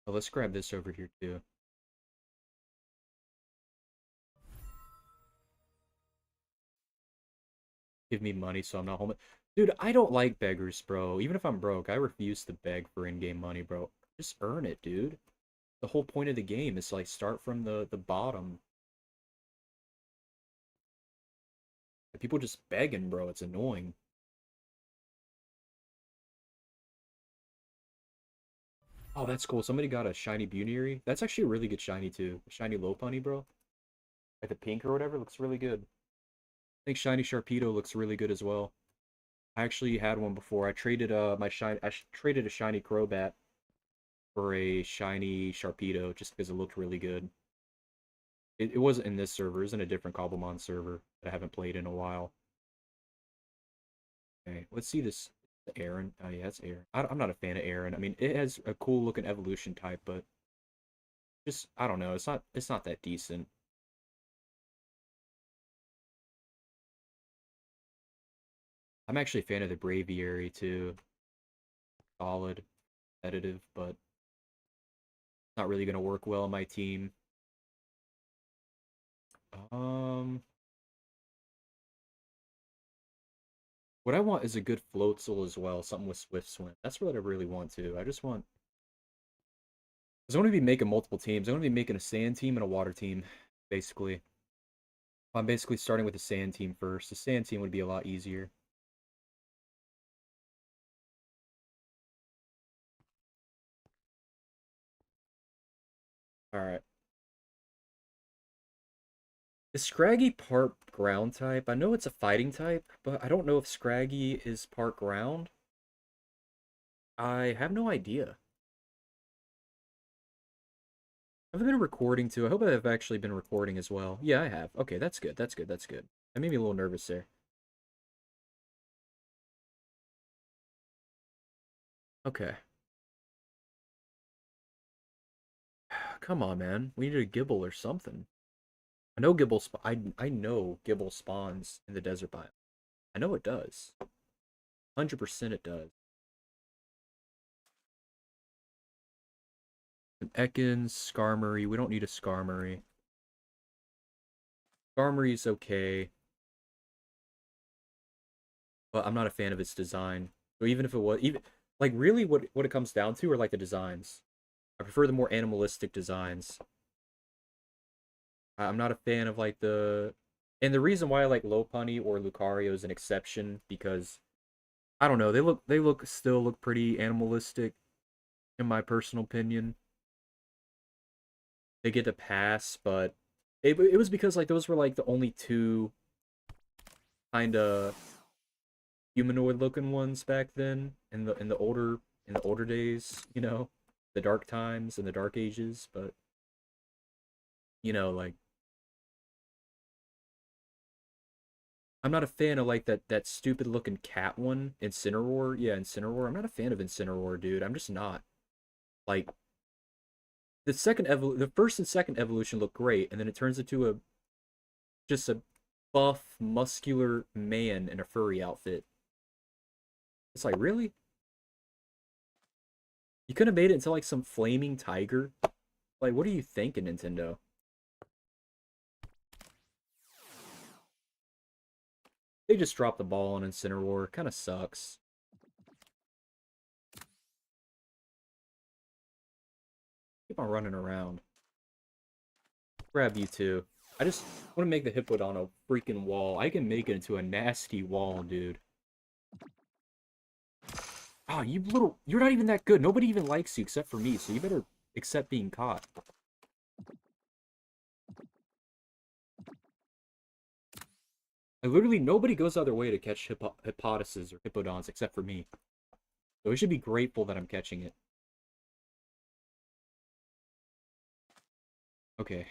Oh, let's grab this over here too. Give me money so I'm not home. Dude, I don't like beggars, bro. Even if I'm broke, I refuse to beg for in-game money, bro. Just earn it, dude. The whole point of the game is like start from the bottom. People just begging, bro. It's annoying. Oh, that's cool. Somebody got a shiny Bunary. That's actually a really good shiny too. Shiny Lopunny, bro. Like the pink or whatever looks really good. I think shiny Sharpedo looks really good as well. I actually had one before. I traded traded a shiny Crobat for a shiny Sharpedo just because it looked really good. It wasn't in this server. It was in a different Cobblemon server that I haven't played in a while. Okay, let's see this. Aaron. Oh yeah, it's Aaron. I'm not a fan of Aaron. I mean, it has a cool looking evolution type, but just I don't know. It's not that decent. I'm actually a fan of the Braviary too. Solid, competitive, but not really gonna work well on my team. Um, what I want is a good Floatzel as well, something with Swift Swim. That's what I really want to. I just want. Because I'm gonna be making multiple teams. I'm gonna be making a sand team and a water team, basically. I'm basically starting with the sand team first. The sand team would be a lot easier. All right. Is Scraggy part ground type? I know it's a fighting type, but I don't know if Scraggy is part ground. I have no idea. Have I been recording too? I hope I've actually been recording as well. Yeah, I have. Okay, that's good. That's good. That's good. That made me a little nervous there. Okay. Come on, man. We need a Gibble or something. I know Gibble spawns in the desert biome. I know it does. 100% it does. An Ekans, Skarmory. We don't need a Skarmory. Skarmory is okay, but I'm not a fan of its design. So even if it was even like really what it comes down to are like the designs. I prefer the more animalistic designs. I'm not a fan of like and the reason why I like Lopunny or Lucario is an exception because I don't know, they still look pretty animalistic in my personal opinion. They get a pass, but it was because like those were like the only two kind of humanoid looking ones back then in the older days, you know, the dark times and the dark ages, but you know, like I'm not a fan of like that stupid looking cat one, Incineroar. Yeah, Incineroar. I'm not a fan of Incineroar, dude. I'm just not. Like the first and second evolution look great, and then it turns into just a buff, muscular man in a furry outfit. It's like, really? You could have made it into like some flaming tiger. Like, what are you thinking, Nintendo? They just dropped the ball on Incineroar. Kind of sucks. Keep on running around. Grab you too. I just want to make the Hippodon a freaking wall. I can make it into a nasty wall, dude. Oh, you're not even that good. Nobody even likes you except for me, so you better accept being caught. Literally, nobody goes out of their way to catch Hippopotases or Hippodons except for me. So we should be grateful that I'm catching it. Okay.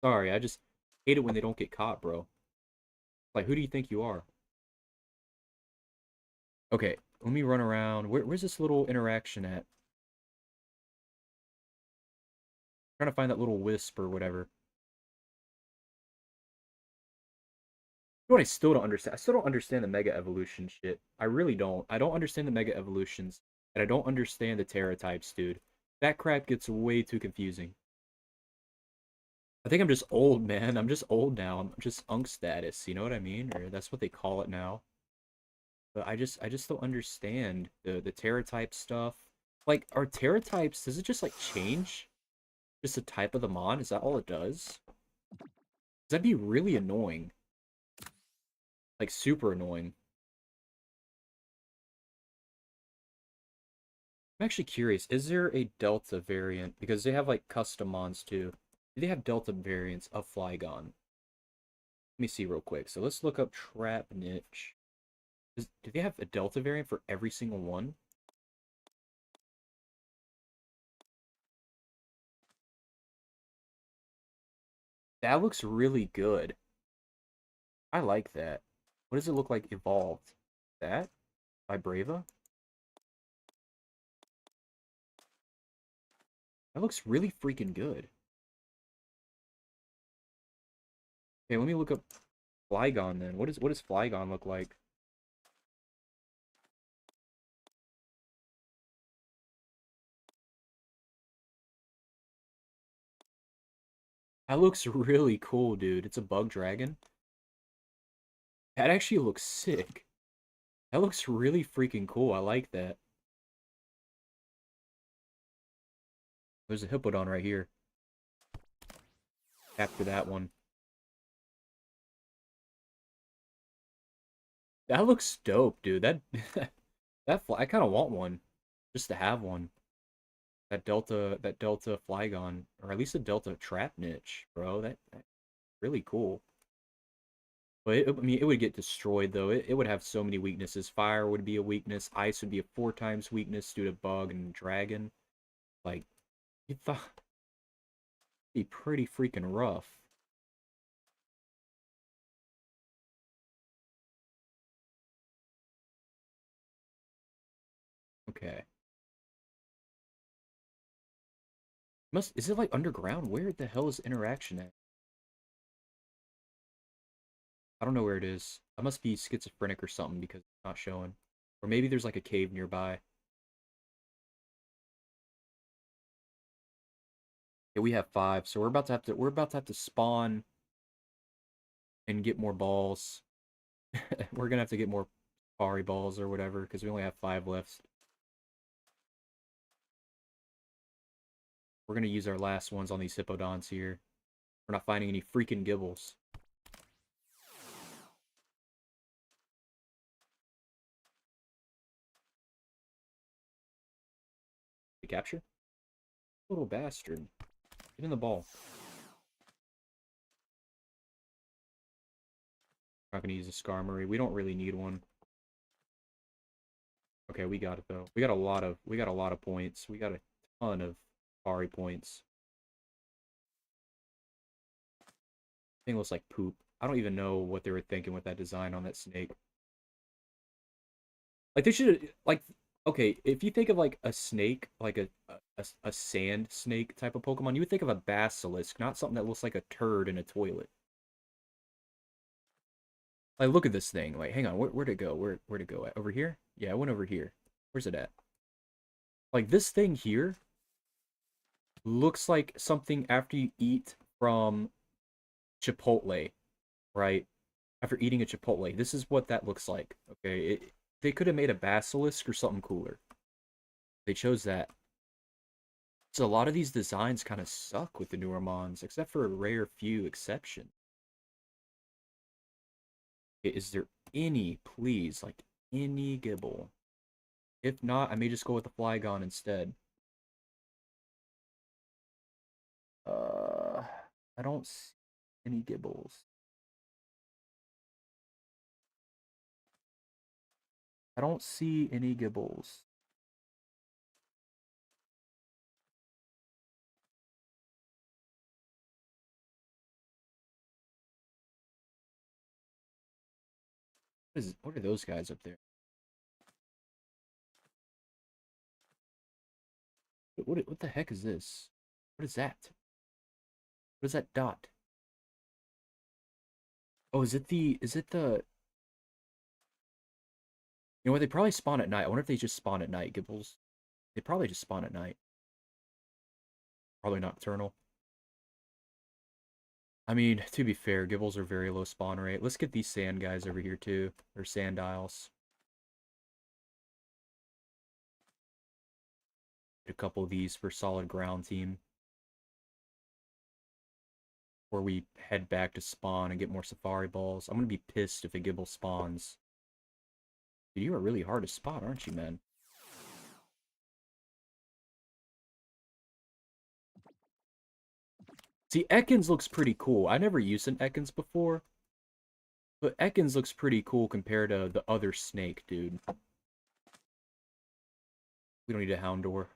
Sorry, I just hate it when they don't get caught, bro. Like, who do you think you are? Okay, let me run around. Where's this little interaction at? Trying to find that little wisp or whatever. You know what I still don't understand? I still don't understand the Mega Evolution shit. I really don't. I don't understand the Mega Evolutions, and I don't understand the Terra types, dude. That crap gets way too confusing. I think I'm just old, man. I'm just old now. I'm just Unk status, you know what I mean? Or that's what they call it now. But I just don't understand the Terra type stuff. Like, are Terra types, does it just like change? Just the type of the mon? Is that all it does? That'd be really annoying. Like, super annoying. I'm actually curious, is there a Delta variant? Because they have, like, custom mons, too. Do they have Delta variants of Flygon? Let me see real quick. So let's look up Trap Niche. Do they have a Delta variant for every single one? That looks really good. I like that. What does it look like evolved? That? By Brava? That looks really freaking good. Okay, let me look up Flygon then. What does Flygon look like? That looks really cool, dude. It's a bug dragon. That actually looks sick. That looks really freaking cool. I like that. There's a Hippodon right here. After that one. That looks dope, dude. I kind of want one. Just to have one. That Delta Flygon. Or at least a Delta Trap Niche, bro. That really cool. But I mean, it would get destroyed though. It would have so many weaknesses. Fire would be a weakness. Ice would be a 4 times weakness due to bug and dragon. Like, you thought it'd be pretty freaking rough. Okay. Is it like underground? Where the hell is interaction at? I don't know where it is. I must be schizophrenic or something because it's not showing. Or maybe there's like a cave nearby. Yeah, we have 5, so we're about to have to spawn and get more balls. We're gonna have to get more Safari balls or whatever, because we only have 5 left. We're gonna use our last ones on these hippodons here. We're not finding any freaking gibbles. The capture? Little bastard. Get in the ball. Not gonna use a Skarmory. We don't really need one. Okay, we got it though. We got a lot of points. We got a ton of Safari points. Thing looks like poop. I don't even know what they were thinking with that design on that snake. Like they should like okay, if you think of like a snake, like a sand snake type of Pokemon, you would think of a basilisk, not something that looks like a turd in a toilet. Like look at this thing. Like hang on, where'd it go? Where'd it go at? Over here? Yeah, it went over here. Where's it at? Like this thing here looks like something after you eat from Chipotle, right? After eating a Chipotle. This is what that looks like. Okay, they could have made a basilisk or something cooler. They chose that. So a lot of these designs kind of suck with the newer mons, except for a rare few exceptions. Okay, is there any, please, like any Gibble? If not, I may just go with the Flygon instead. Uh, I don't see any Gibbles. I don't see any Gibbles. What are those guys up there? What the heck is this? What is that? What is that dot? Oh, is it the you know what, they probably spawn at night. I wonder if they just spawn at night, Gibbles. They probably just spawn at night. Probably nocturnal. I mean, to be fair, Gibbles are very low spawn rate. Let's get these sand guys over here too. Or sand isles. Get a couple of these for solid ground team. Or we head back to spawn and get more safari balls. I'm gonna be pissed if a Gibble spawns. Dude, you are really hard to spot, aren't you, man? See, Ekans looks pretty cool. I never used an Ekans before. But Ekans looks pretty cool compared to the other snake, dude. We don't need a Houndour.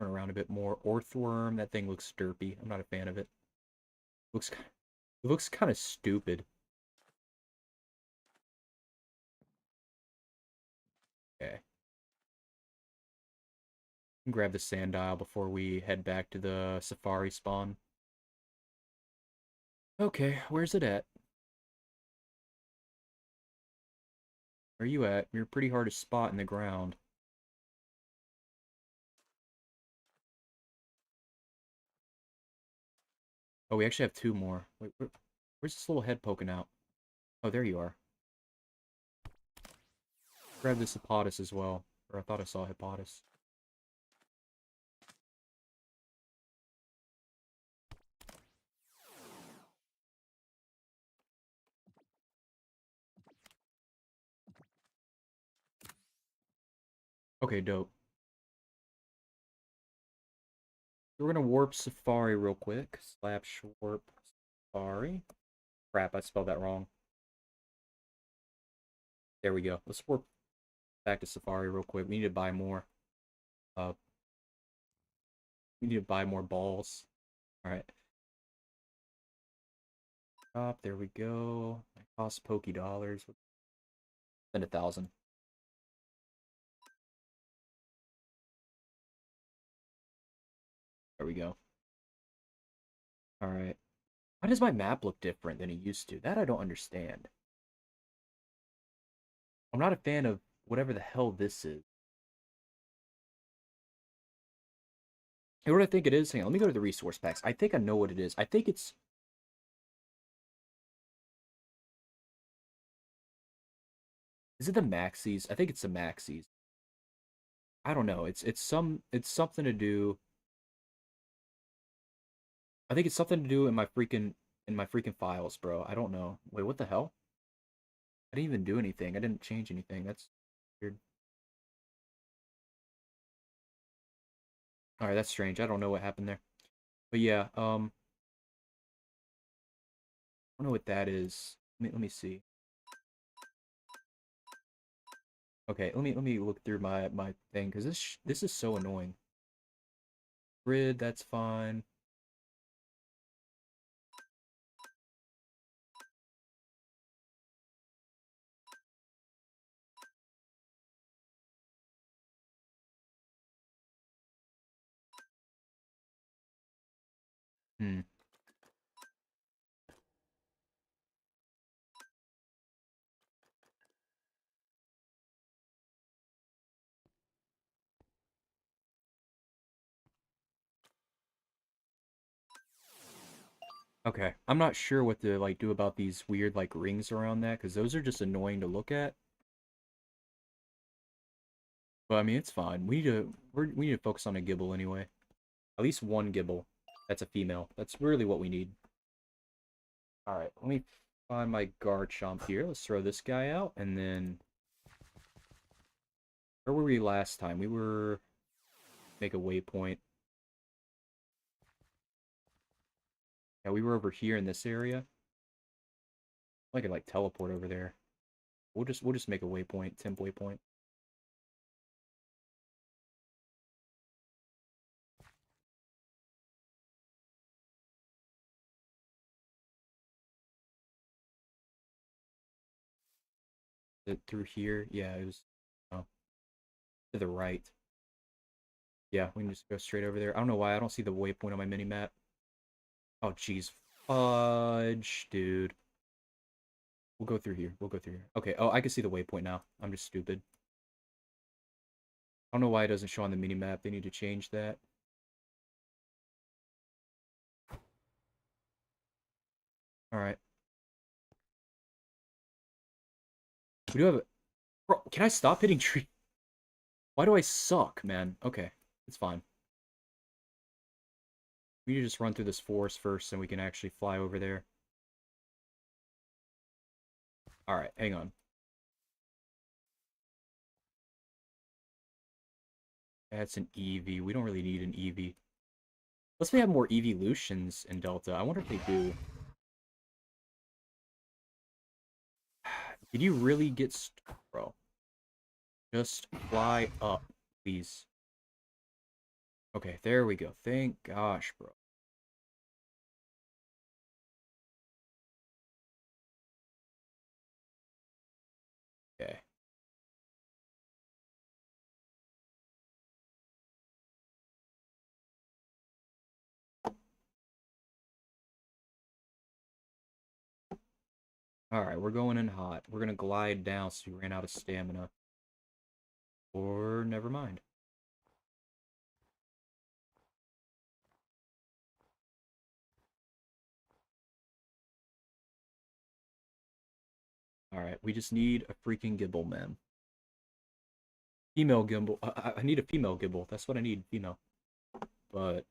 Turn around a bit more. Orthworm, that thing looks derpy. I'm not a fan of it. It looks kind of stupid. Okay. Grab the Sandile before we head back to the Safari spawn. Okay, where's it at? Where are you at? You're pretty hard to spot in the ground. Oh, we actually have 2 more. Wait, where's this little head poking out? Oh, there you are. Grab this Hippopotas as well. Or I thought I saw Hippopotas. Okay, dope. We're gonna warp Safari real quick. Slash warp Safari. Crap, I spelled that wrong. There we go. Let's warp back to Safari real quick. We need to buy more. Uh, we need to buy more balls. Alright. There we go. It costs Poké Dollars. Spend 1,000. There we go. Alright. Why does my map look different than it used to? That I don't understand. I'm not a fan of whatever the hell this is. Hey, what do I think it is? Hang on, let me go to the resource packs. I think I know what it is. I think it's... Is it the maxis? I think it's the maxis. I don't know. It's something to do. I think it's something to do in my freaking files, bro. I don't know. Wait, what the hell? I didn't even do anything. I didn't change anything. That's weird. Alright, that's strange. I don't know what happened there. But yeah, I don't know what that is. Let me see. Okay, let me look through my thing because this is so annoying. Grid, that's fine. Hmm. Okay, I'm not sure what to like do about these weird like rings around that because those are just annoying to look at. But I mean, it's fine. We need to focus on a Gibble anyway. At least one Gibble. That's a female. That's really what we need. All right, let me find my Garchomp here. Let's throw this guy out, and then where were we last time? We were make a waypoint. Yeah, we were over here in this area. I could like teleport over there. We'll just make a waypoint, temp waypoint. Through here? Yeah, it was oh, to the right. Yeah, we can just go straight over there. I don't know why I don't see the waypoint on my mini map. Oh jeez. Fudge, dude. We'll go through here. We'll go through here. Okay, oh, I can see the waypoint now. I'm just stupid. I don't know why it doesn't show on the mini map. They need to change that. Alright. We do have a... Bro, can I stop hitting tree? Why do I suck, man? Okay, it's fine. We need to just run through this forest first, and we can actually fly over there. Alright, hang on. That's an EV. We don't really need an EV. Unless we have more evolutions in Delta. I wonder if they do. Did you really get stuck, bro? Just fly up, please. Okay, there we go. Thank gosh, bro. Okay. Alright, we're going in hot. We're gonna glide down so we ran out of stamina. Or never mind. Alright, we just need a freaking Gibble, man. Female Gibble. I need a female Gibble. That's what I need, female. But,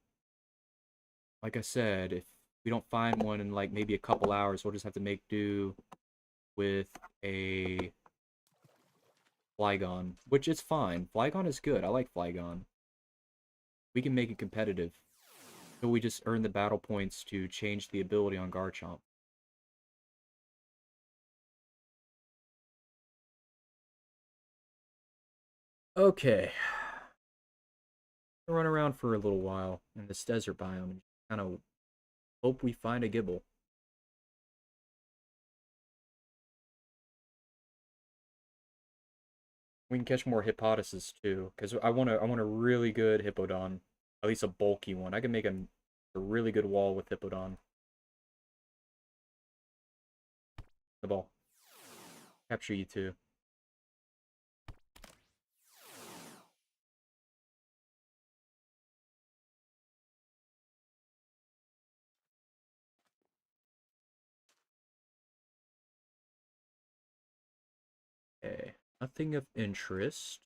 like I said, if we don't find one in like maybe a couple hours, we'll just have to make do with a Flygon, which is fine. Flygon is good. I like Flygon. We can make it competitive. So we just earn the battle points to change the ability on Garchomp. Okay. I'll run around for a little while in this desert biome and kind of hope we find a Gibble. We can catch more Hippopotamus too, because I want a really good Hippodon, at least a bulky one. I can make A really good wall with Hippodon. The ball. Capture you too. Okay. Nothing of interest.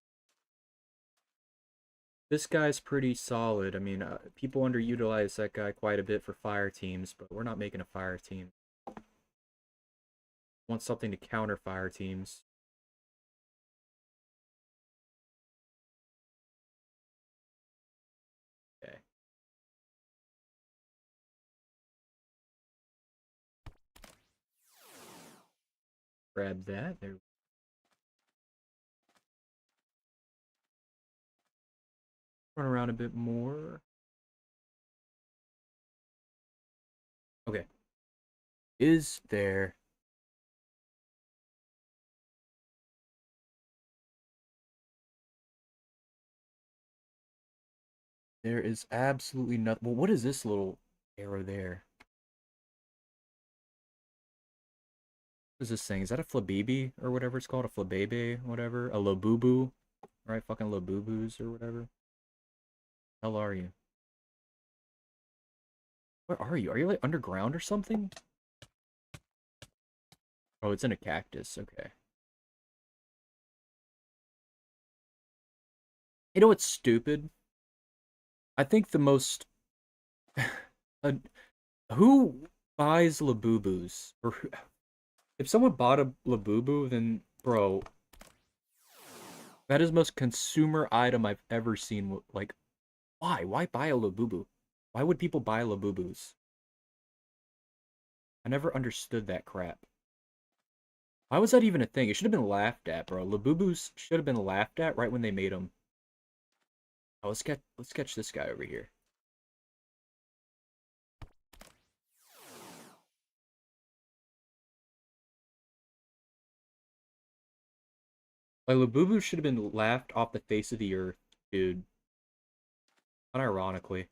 This guy's pretty solid. I mean, people underutilize that guy quite a bit for fire teams, but we're not making a fire team. Want something to counter fire teams. Okay. Grab that. There. Run around a bit more. Okay. Is there... There is absolutely nothing... Well, what is this little arrow there? What is this thing? Is that a flabibi or whatever it's called? A flabebe, whatever? A labubu? Right? Fucking labubus or whatever. Hell are you? Where are you? Are you like underground or something? Oh, it's in a cactus. Okay. You know what's stupid? I think the most... who buys labubus? Or if someone bought a labubu, then bro, that is the most consumer item I've ever seen. Like, why? Why buy a labubu? Why would people buy labubus? I never understood that crap. Why was that even a thing? It should have been laughed at, bro. Labubus should have been laughed at right when they made them. Oh, let's catch this guy over here. Like, Labubu should have been laughed off the face of the earth, dude. Unironically.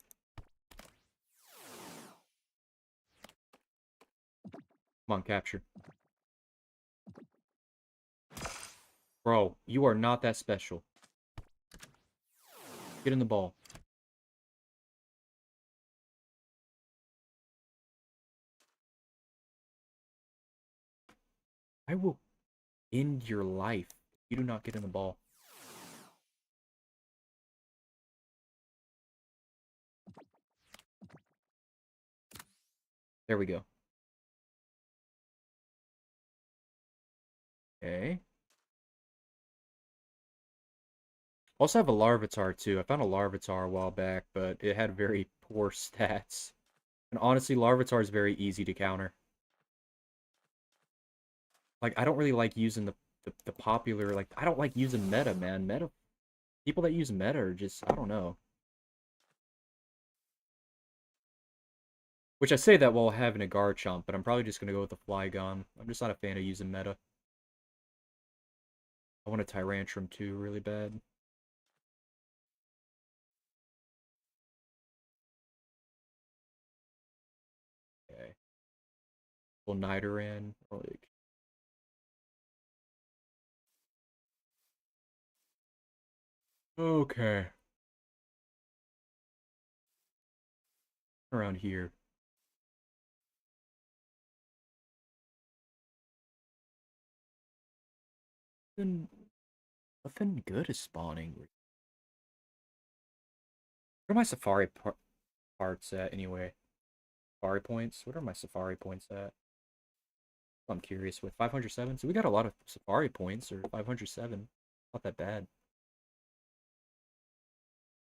Come on, capture. Bro, you are not that special. Get in the ball. I will end your life if you do not get in the ball. There we go. Okay. Also have a Larvitar too. I found a Larvitar a while back, but it had very poor stats. And honestly, Larvitar is very easy to counter. Like, I don't really like using the popular, like, I don't like using meta, man. People that use meta are just, I don't know. Which I say that while having a Garchomp, but I'm probably just going to go with the Flygon. I'm just not a fan of using meta. I want a Tyrantrum too, really bad. Okay. Well, Nidoran, like... Okay. Around here. Nothing, nothing good is spawning. Where are my parts at, anyway? Safari points? What are my Safari points at? I'm curious with 507. So we got a lot of Safari points, or 507. Not that bad.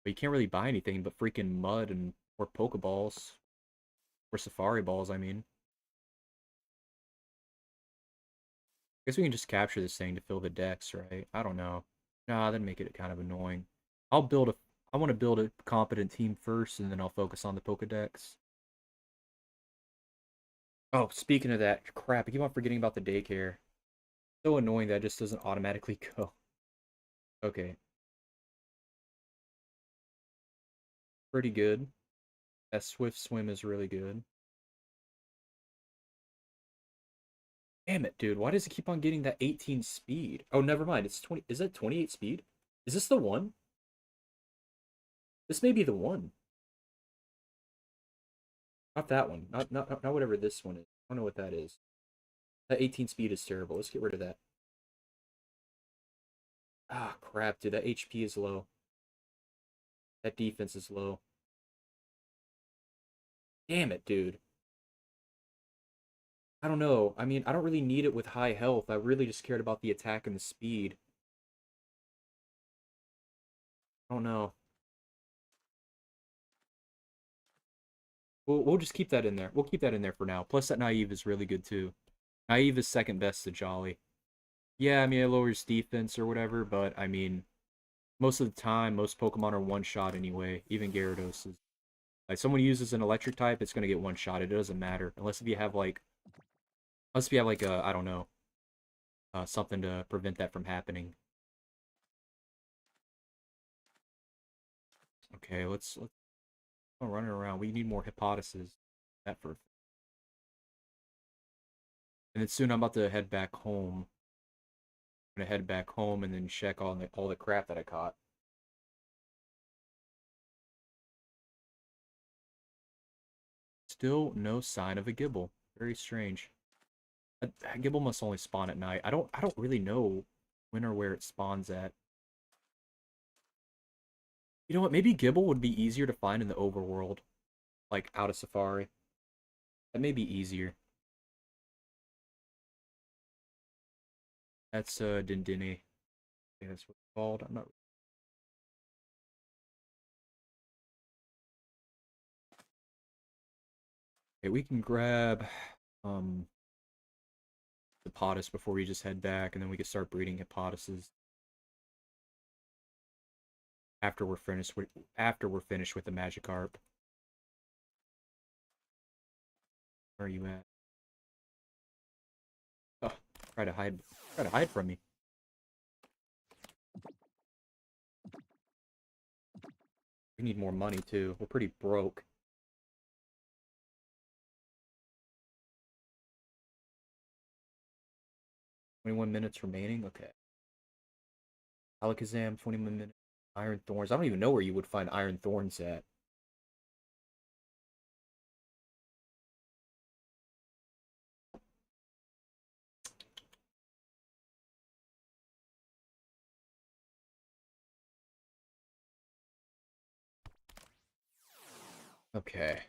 But you can't really buy anything but freaking mud and or Pokeballs. Or Safari balls, I mean. Guess we can just capture this thing to fill the decks, right? I don't know. Nah, that'd make it kind of annoying. I want to build a competent team first, and then I'll focus on the Pokedex. Oh, speaking of that, crap, I keep on forgetting about the daycare. So annoying that it just doesn't automatically go. Okay. Pretty good. That Swift Swim is really good. Damn it, dude. Why does it keep on getting that 18 speed? Oh, never mind. It's 20. Is that 28 speed? Is this the one? This may be the one. Not that one. Not whatever this one is. I don't know what that is. That 18 speed is terrible. Let's get rid of that. Ah, crap, dude. That HP is low. That defense is low. Damn it, dude. I don't know. I mean, I don't really need it with high health. I really just cared about the attack and the speed. I don't know. We'll just keep that in there. We'll keep that in there for now. Plus, that Naive is really good, too. Naive is second best to Jolly. Yeah, I mean, it lowers defense or whatever, but, I mean, most of the time, most Pokemon are one-shot anyway. Even Gyarados is. Like, someone uses an electric type, it's going to get one-shot. It doesn't matter. Unless if you have, like, a, I don't know, something to prevent that from happening. Okay, let's oh, running around. We need more Hippopotases. That for. And then soon I'm about to head back home. I'm gonna head back home and then check on all the crap that I caught. Still no sign of a Gibble. Very strange. A Gibble must only spawn at night. I don't really know when or where it spawns at. You know what? Maybe Gibble would be easier to find in the overworld. Like, out of Safari. That may be easier. That's, Dindini. I think that's what it's called. I'm not... Okay, we can grab, Hippopotas before we just head back, and then we can start breeding Hippotases. After we're finished with the Magikarp. Where are you at? Oh, try to hide from me. We need more money too. We're pretty broke. 21 minutes remaining. Okay. Alakazam, 21 minutes. Iron Thorns. I don't even know where you would find Iron Thorns at. Okay.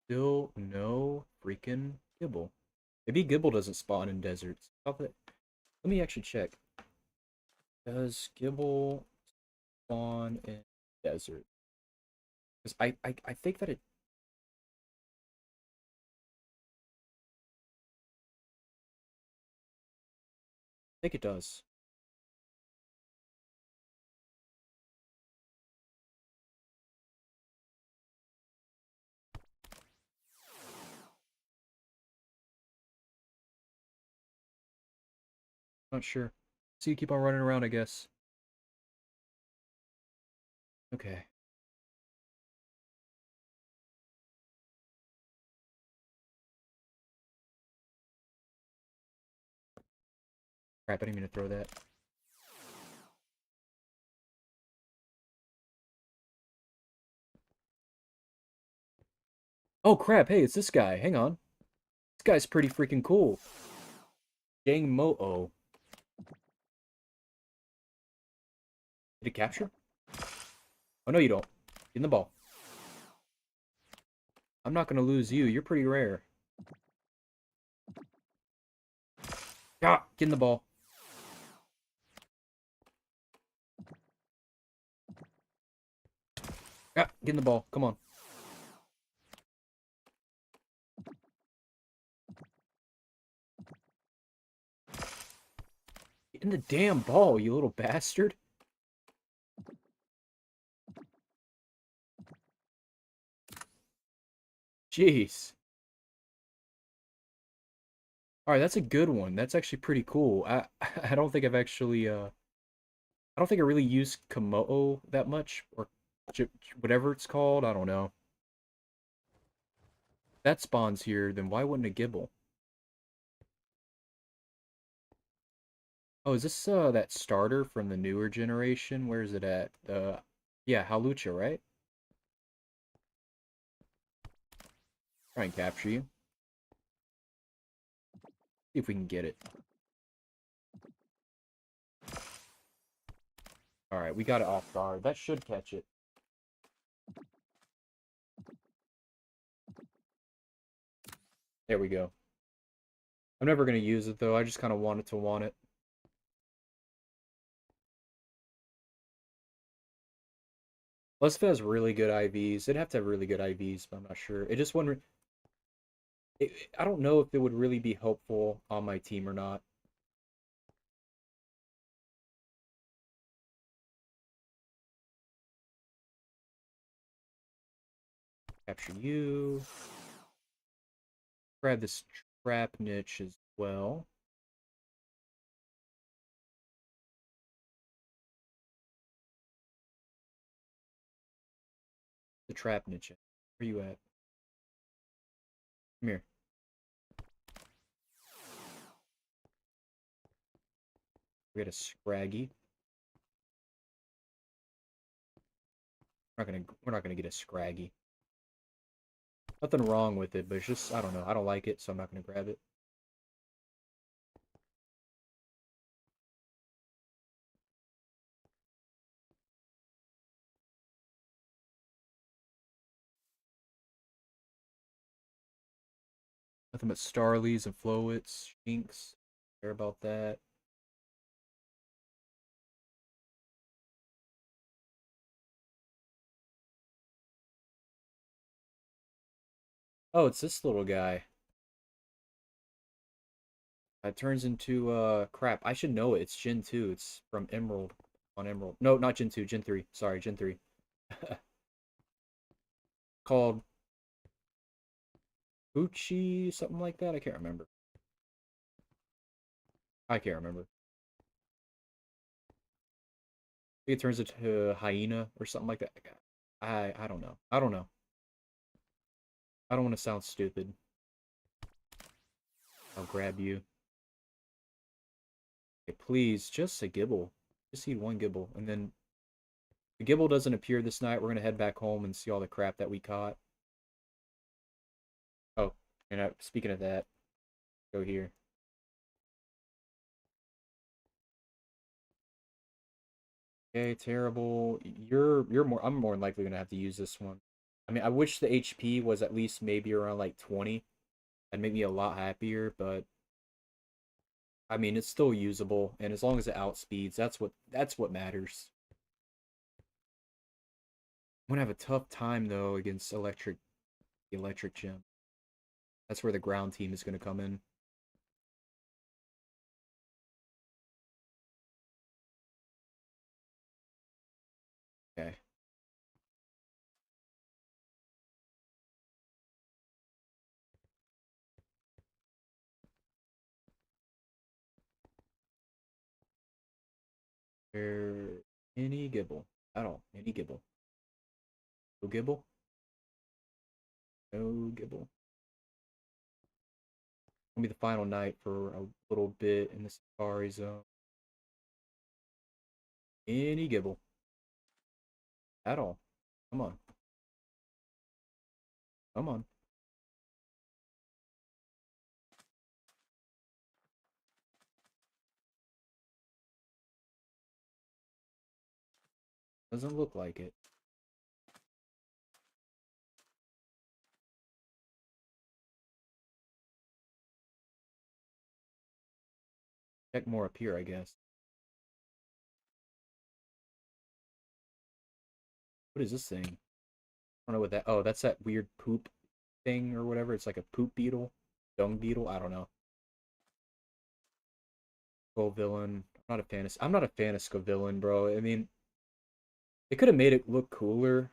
Still no freaking Gibble. Maybe Gibble doesn't spawn in deserts. Let me actually check. Does Gibble spawn in desert? Because I think that it. I think it does. Not sure. So you keep on running around, I guess. Okay. Crap, I didn't mean to throw that. Oh crap, hey, it's this guy. Hang on. This guy's pretty freaking cool. Gang Mo-Oh. Did it capture? Oh, no, you don't. Get in the ball. I'm not gonna lose you. You're pretty rare. Ah, get in the ball. Ah, get in the ball. Come on. in the damn ball, you little bastard. Jeez. Alright, that's a good one. That's actually pretty cool. I don't think I've actually, I don't think I really use Komodo that much, or whatever it's called, I don't know. If that spawns here, then why wouldn't a Gibble? Oh, is this, that starter from the newer generation? Where is it at? Yeah, Halucha, right? Try and capture you. See if we can get it. Alright, we got it off guard. That should catch it. There we go. I'm never going to use it, though. I just kind of wanted to want it. Unless if it has really good IVs. It'd have to have really good IVs, but I'm not sure. It just wouldn't... I don't know if it would really be helpful on my team or not. Capture you. Grab this trap niche as well. The trap niche. Where you at? Come here. We got a Scraggy. We're not gonna get a Scraggy. Nothing wrong with it, but it's just, I don't know. I don't like it, so I'm not gonna grab it. Nothing but Starlies and Flowits, Shinks. Care about that. Oh, it's this little guy. It turns into, crap. I should know it. It's Gen 2. It's from Emerald. On Emerald. No, not Gen 2. Gen 3. Sorry, Gen 3. Called Uchi, something like that. I can't remember. I can't remember. I think it turns into Hyena or something like that. I don't know. I don't know. I don't want to sound stupid. I'll grab you. Okay, please, just a Gibble. Just need one Gibble. And then if the Gibble doesn't appear this night, we're going to head back home and see all the crap that we caught. Oh, and speaking of that, go here. Okay, terrible. You're more. I'm more than likely gonna have to use this one. I mean, I wish the HP was at least maybe around like 20. That'd make me a lot happier, but I mean, it's still usable, and as long as it outspeeds, that's what matters. I'm gonna have a tough time though against the electric gym. That's where the ground team is gonna come in. Okay. There any Gibble at all? Any Gibble? No Gibble? No Gibble. Gonna be the final night for a little bit in the Safari Zone. Any Gibble at all? Come on, come on. Doesn't look like it. Check more up here, I guess. What is this thing? I don't know what that. Oh, that's that weird poop thing or whatever. It's like a poop beetle, dung beetle. I don't know. Full villain. I'm not a fan of Scavillain, bro. I mean, they could have made it look cooler.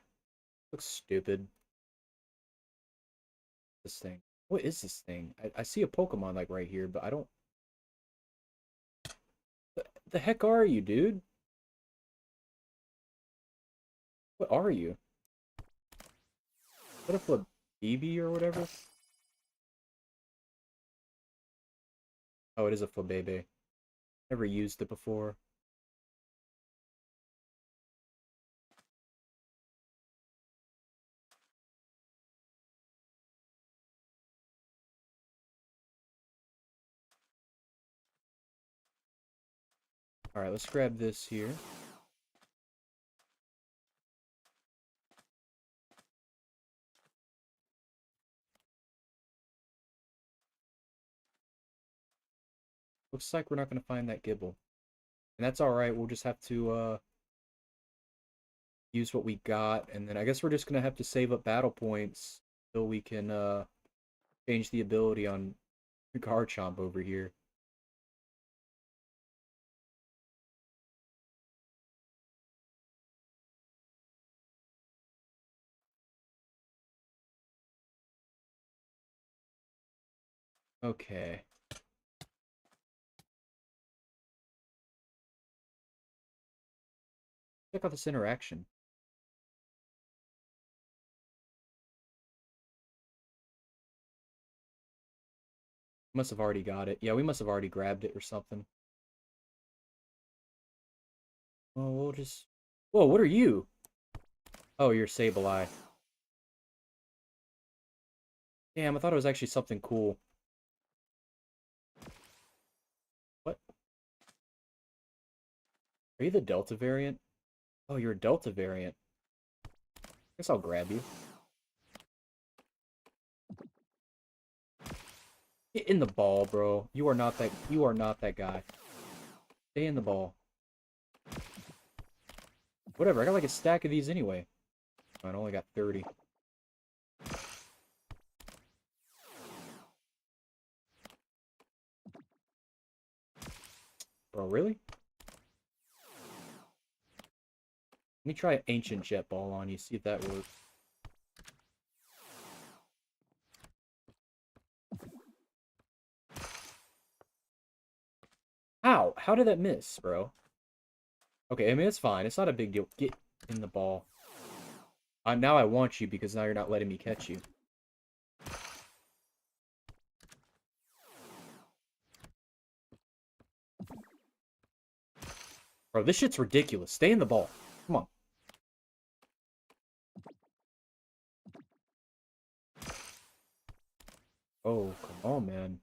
Looks stupid. This thing. What is this thing? I see a Pokemon like right here, but I don't. The heck are you, dude? What are you? What if a BB or whatever? Oh, it is a Flabebe. Never used it before. Alright, let's grab this here. Looks like we're not going to find that Gibble. And that's alright, we'll just have to use what we got. And then I guess we're just going to have to save up battle points so we can change the ability on Garchomp over here. Okay. Check out this interaction. Must have already got it. Yeah, we must have already grabbed it or something. Oh, we'll just... Whoa, what are you? Oh, you're Sableye. Damn, I thought it was actually something cool. What? Are you the Delta variant? Oh, you're a Delta variant. Guess I'll grab you. Get in the ball, bro. You are not that guy. Stay in the ball. Whatever, I got like a stack of these anyway. I only got 30. Bro, really? Let me try Ancient Jet Ball on you, see if that works. How? How did that miss, bro? Okay, I mean, it's fine. It's not a big deal. Get in the ball. Now I want you because now you're not letting me catch you. Bro, this shit's ridiculous. Stay in the ball. Come on. Oh, come on, man.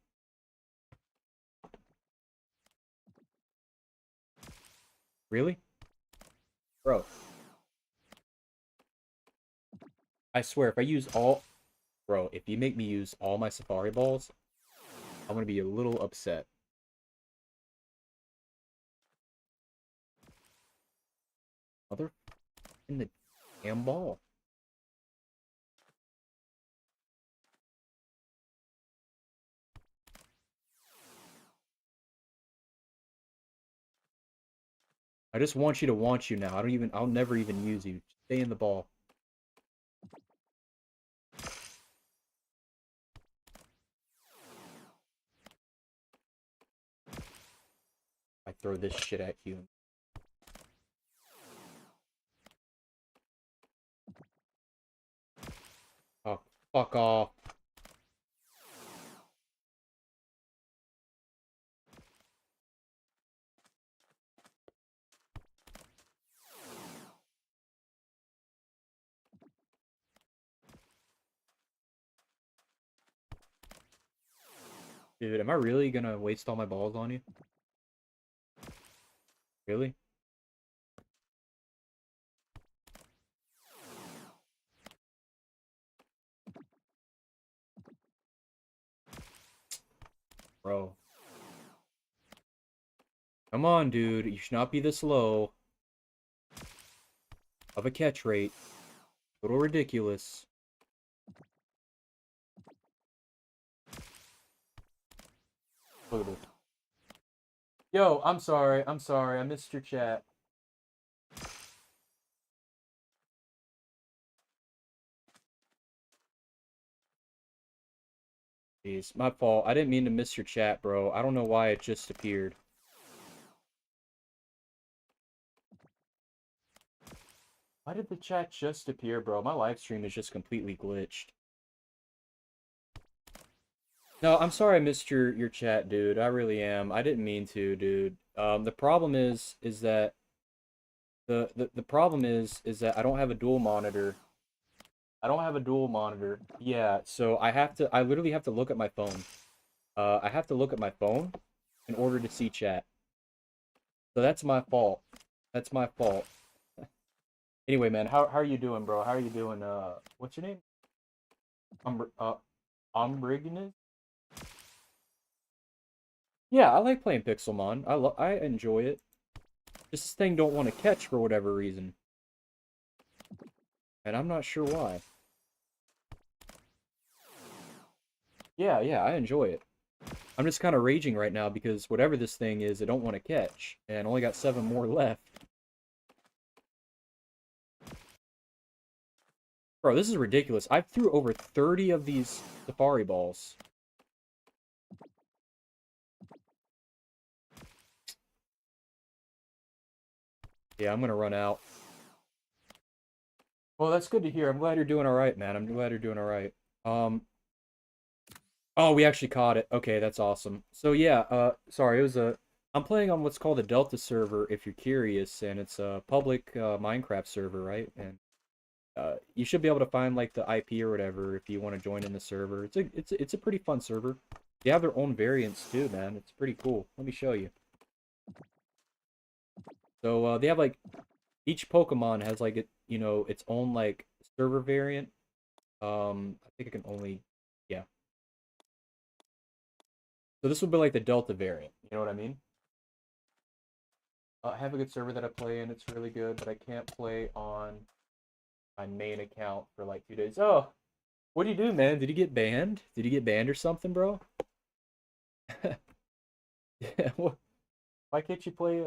Really? Bro. I swear, if I use all... Bro, if you make me use all my Safari Balls, I'm gonna be a little upset. Mother... in the damn ball. I just want you to want you now. I'll never even use you. Stay in the ball. I throw this shit at you. Oh, fuck off. Dude, am I really gonna waste all my balls on you? Really? Bro. Come on, dude. You should not be this low of a catch rate. A little ridiculous. Look at this. Yo, I'm sorry. I'm sorry. I missed your chat. Jeez, my fault. I didn't mean to miss your chat, bro. I don't know why it just appeared. Why did the chat just appear, bro? My live stream is just completely glitched. No, I'm sorry I missed your chat, dude. I really am. I didn't mean to, dude. The problem is that the problem is that I don't have a dual monitor. I don't have a dual monitor. Yeah, so I literally have to look at my phone. I have to look at my phone in order to see chat. So that's my fault. That's my fault. Anyway, man, how are you doing, bro? How are you doing? What's your name? Umbrignus? Yeah, I like playing Pixelmon. I enjoy it. Just this thing don't want to catch for whatever reason. And I'm not sure why. Yeah, I enjoy it. I'm just kind of raging right now because whatever this thing is, I don't want to catch. And only got 7 more left. Bro, this is ridiculous. I threw over 30 of these safari balls. Yeah, I'm gonna run out. Well, that's good to hear. I'm glad you're doing alright, man. I'm glad you're doing alright. Oh, we actually caught it. Okay, that's awesome. So yeah, sorry, I'm playing on what's called a Delta server, if you're curious, and it's a public Minecraft server, right? And you should be able to find like the IP or whatever if you want to join in the server. It's a pretty fun server. They have their own variants too, man. It's pretty cool. Let me show you. So they have like each Pokemon has like its own like server variant. I think I can only yeah. So this would be like the Delta variant. You know what I mean? I have a good server that I play in. It's really good, but I can't play on my main account for like 2 days. Oh, what do you do, man? Did you get banned? Did you get banned or something, bro? Yeah. Why can't you play?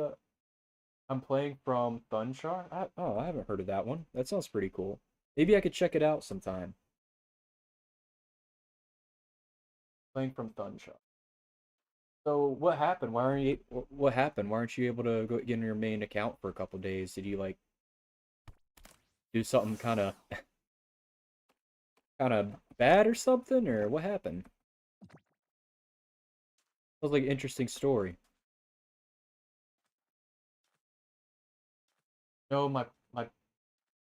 I'm playing from Thunshar. I haven't heard of that one. That sounds pretty cool. Maybe I could check it out sometime. Playing from Thunshar. So what happened? Why aren't you? What happened? Why aren't you able to go get in your main account for a couple days? Did you like do something kind of bad or something, or what happened? Sounds like an interesting story. No, my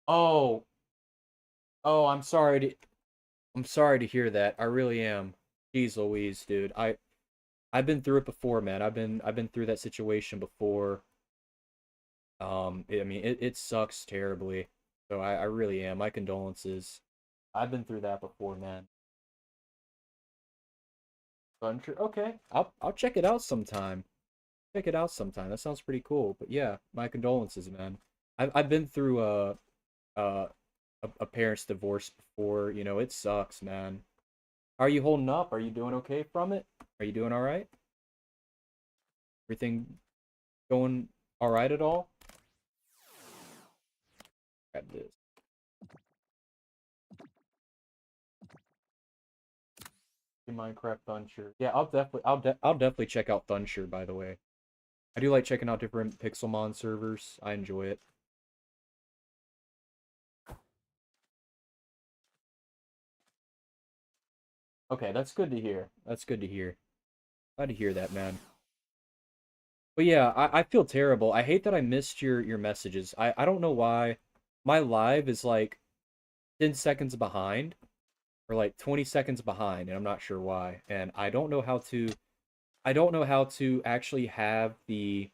oh oh I'm sorry to hear that. I really am. Jeez Louise, dude. I've been through it before, man. I've been through that situation before. I mean it sucks terribly. So I really am. My condolences. I've been through that before, man. Country. Okay, I'll check it out sometime. Check it out sometime. That sounds pretty cool. But yeah, my condolences, man. I've been through uh a parent's divorce before. You know, it sucks, man. How are you holding up? Are you doing okay from it? Are you doing all right? Everything going all right at all? Grab this. Minecraft Thunsher. Yeah, I'll definitely check out Thunsher, by the way. I do like checking out different Pixelmon servers. I enjoy it. Okay, that's good to hear. That's good to hear. Glad to hear that, man. But yeah, I feel terrible. I hate that I missed your messages. I don't know why. My live is like 10 seconds behind or like 20 seconds behind, and I'm not sure why. And I don't know how to actually have the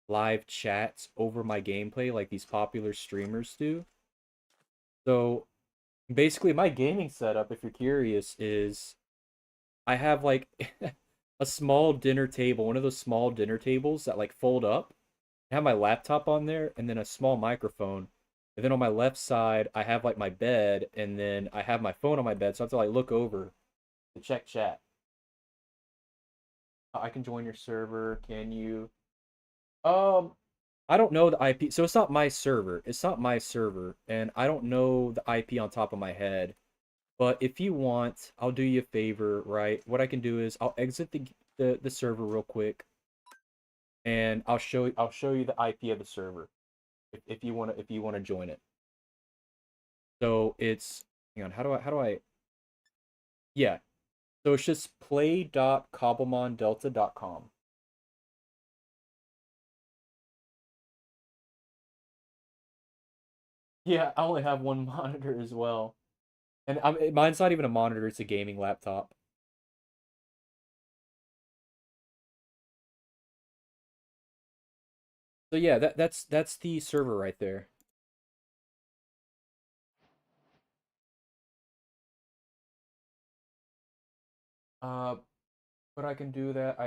live chats over my gameplay like these popular streamers do. So basically my gaming setup, if you're curious, is I have like a small dinner table, one of those small dinner tables that like fold up. I have my laptop on there and then a small microphone. And then on my left side, I have like my bed and then I have my phone on my bed, so I have to like look over to check chat. I can join your server. Can you? I don't know the IP, so it's not my server. It's not my server, and I don't know the IP on top of my head. But if you want, I'll do you a favor, right? What I can do is I'll exit the server real quick, and I'll show you the IP of the server if you wanna join it. So it's hang on, how do I yeah. So it's just play.cobblemondelta.com. Yeah, I only have one monitor as well. And mine's not even a monitor, it's a gaming laptop. So yeah, that's the server right there. Uh, but I can do that.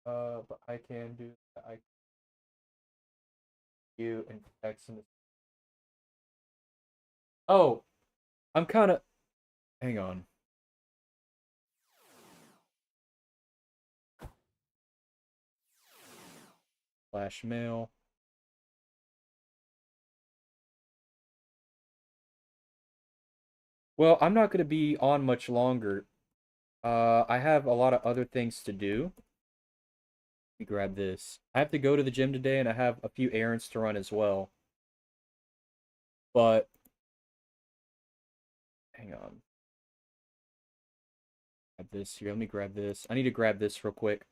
But I can do that. I you and text in the. Oh, I'm kind of. Hang on. Flash mail. Well, I'm not gonna be on much longer. I have a lot of other things to do. Let me grab this. I have to go to the gym today, and I have a few errands to run as well. But hang on. Grab this here. Let me grab this. I need to grab this real quick.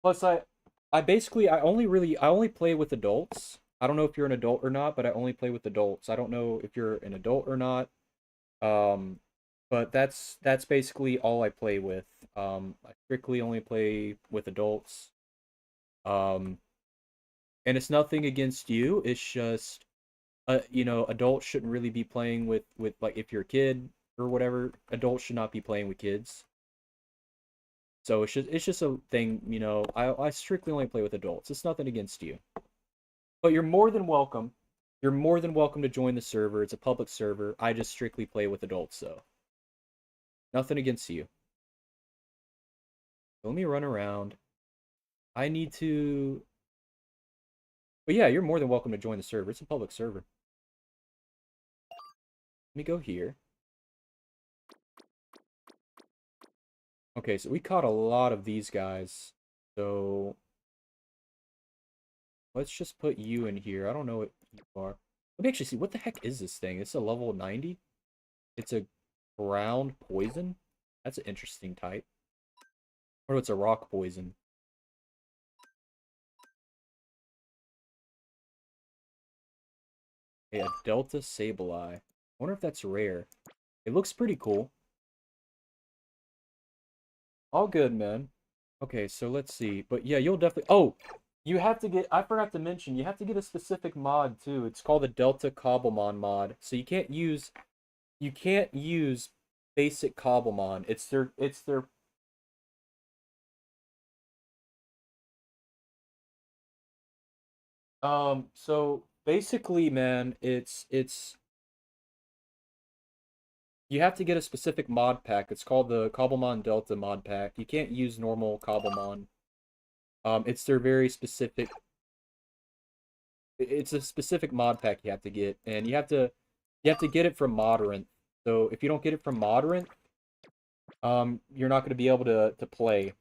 Plus, I only play with adults. I don't know if you're an adult or not, but I only play with adults. I don't know if you're an adult or not. Um, but that's basically all I play with. I strictly only play with adults. Um, and it's nothing against you. It's just, adults shouldn't really be playing with like if you're a kid or whatever. Adults should not be playing with kids. So it's just a thing. I strictly only play with adults. It's nothing against you. But you're more than welcome. You're more than welcome to join the server. It's a public server. I just strictly play with adults, so nothing against you. Let me run around. I need to. But yeah, you're more than welcome to join the server. It's a public server. Let me go here. Okay, so we caught a lot of these guys. So let's just put you in here. I don't know what you are. Let me actually see. What the heck is this thing? It's a level 90? It's a ground poison? That's an interesting type. Or it's a rock poison. Hey, a Delta Sableye. I wonder if that's rare. It looks pretty cool. All good, man. Okay, so let's see. But yeah, you'll definitely... Oh! You have to get... I forgot to mention, you have to get a specific mod, too. It's called the Delta Cobblemon mod. So you can't use... You can't use basic Cobblemon. It's their... So basically, man, it's... You have to get a specific mod pack. It's called the Cobblemon Delta mod pack. You can't use normal Cobblemon. It's their very specific. It's a specific mod pack you have to get, and you have to get it from Modern. So if you don't get it from Modern, you're not going to be able to play.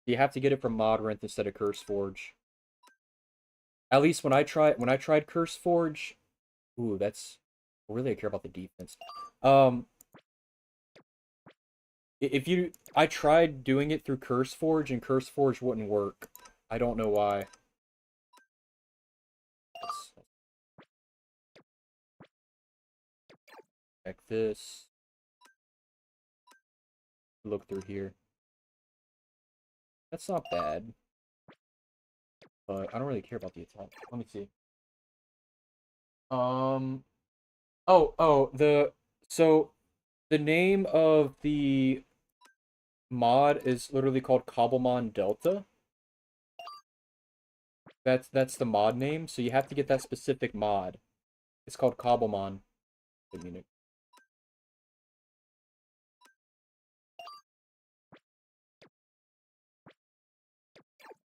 You have to get it from Modern instead of CurseForge. At least when I tried CurseForge, ooh, that's really I care about the defense. Um, if you, I tried doing it through CurseForge, and CurseForge wouldn't work. I don't know why. Let's check this. Look through here. That's not bad, but I don't really care about the attack. Let me see. Um. Oh. So the name of the mod is literally called Cobblemon Delta. That's the mod name. So you have to get that specific mod. It's called Cobblemon.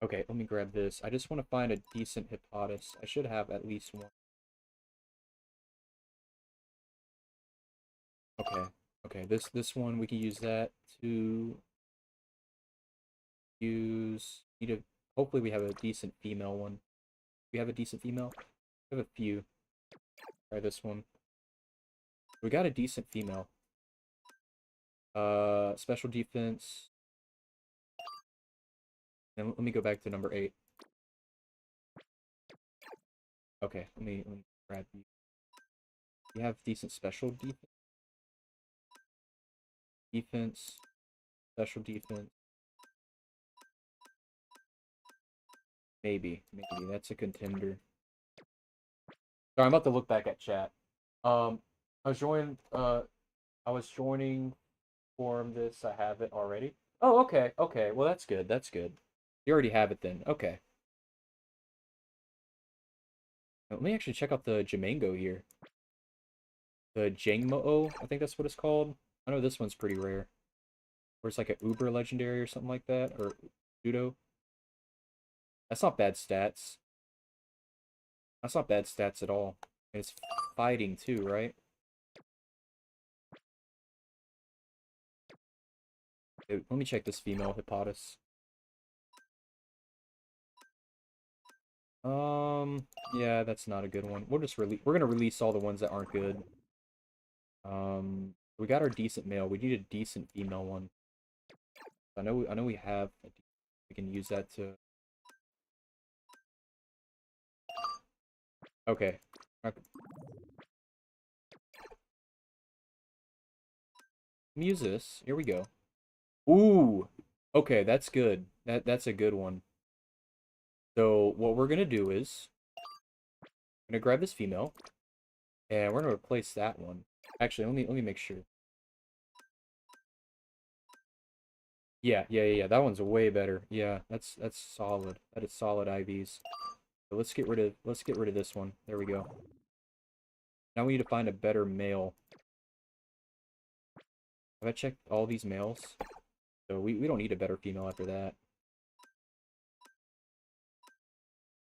Okay, let me grab this. I just want to find a decent Hippopotas. I should have at least one. Okay, okay. This one we can use that to use. Need a. Hopefully we have a decent female one. We have a decent female. We have a few. Try this one. We got a decent female. Special defense. And let me go back to number 8. Okay, let me grab you. You have decent special defense. Defense. Special defense. Maybe. That's a contender. Sorry, I'm about to look back at chat. I was joining form this. I have it already. Oh, okay. Okay. Well, that's good. That's good. You already have it then. Okay. Let me actually check out the Jamango here. The Jangmo-O, I think that's what it's called. I know this one's pretty rare. Or it's like an Uber legendary or something like that. Or Judo. That's not bad stats. That's not bad stats at all. And it's fighting too, right? Let me check this female Hippopotas. Yeah, that's not a good one. We're gonna release all the ones that aren't good. We got our decent male. We need a decent female one. I know we have. We can use that to. Okay. Let me use this. Here we go. Ooh. Okay, that's good. That's a good one. So what we're gonna do is, I'm gonna grab this female, and we're gonna replace that one. Actually, let me make sure. Yeah. That one's way better. Yeah, that's solid. That is solid IVs. So let's get rid of this one. There we go. Now we need to find a better male. Have I checked all these males? So we don't need a better female after that.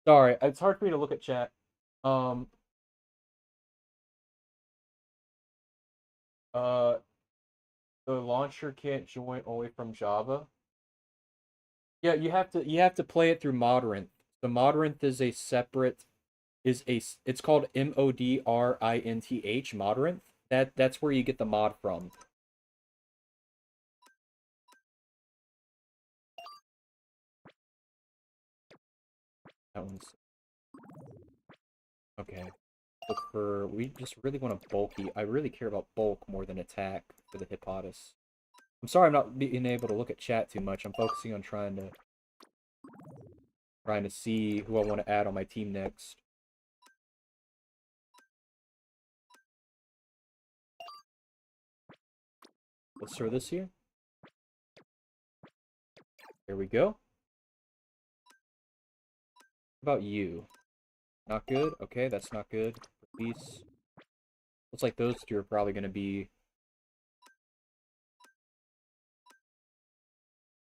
Sorry, it's hard for me to look at chat. The launcher can't join only from Java. Yeah, you have to play it through Modrinth. The Modrinth is a separate it's called Modrinth, Modrinth. That's where you get the mod from. That one's okay. Look for we just really want a bulky. I really care about bulk more than attack for the Hippopotas. I'm sorry I'm not being able to look at chat too much. I'm focusing on trying to see who I want to add on my team next. Let's throw this here. There we go. How about you? Not good? Okay, that's not good. Release. Looks like those two are probably going to be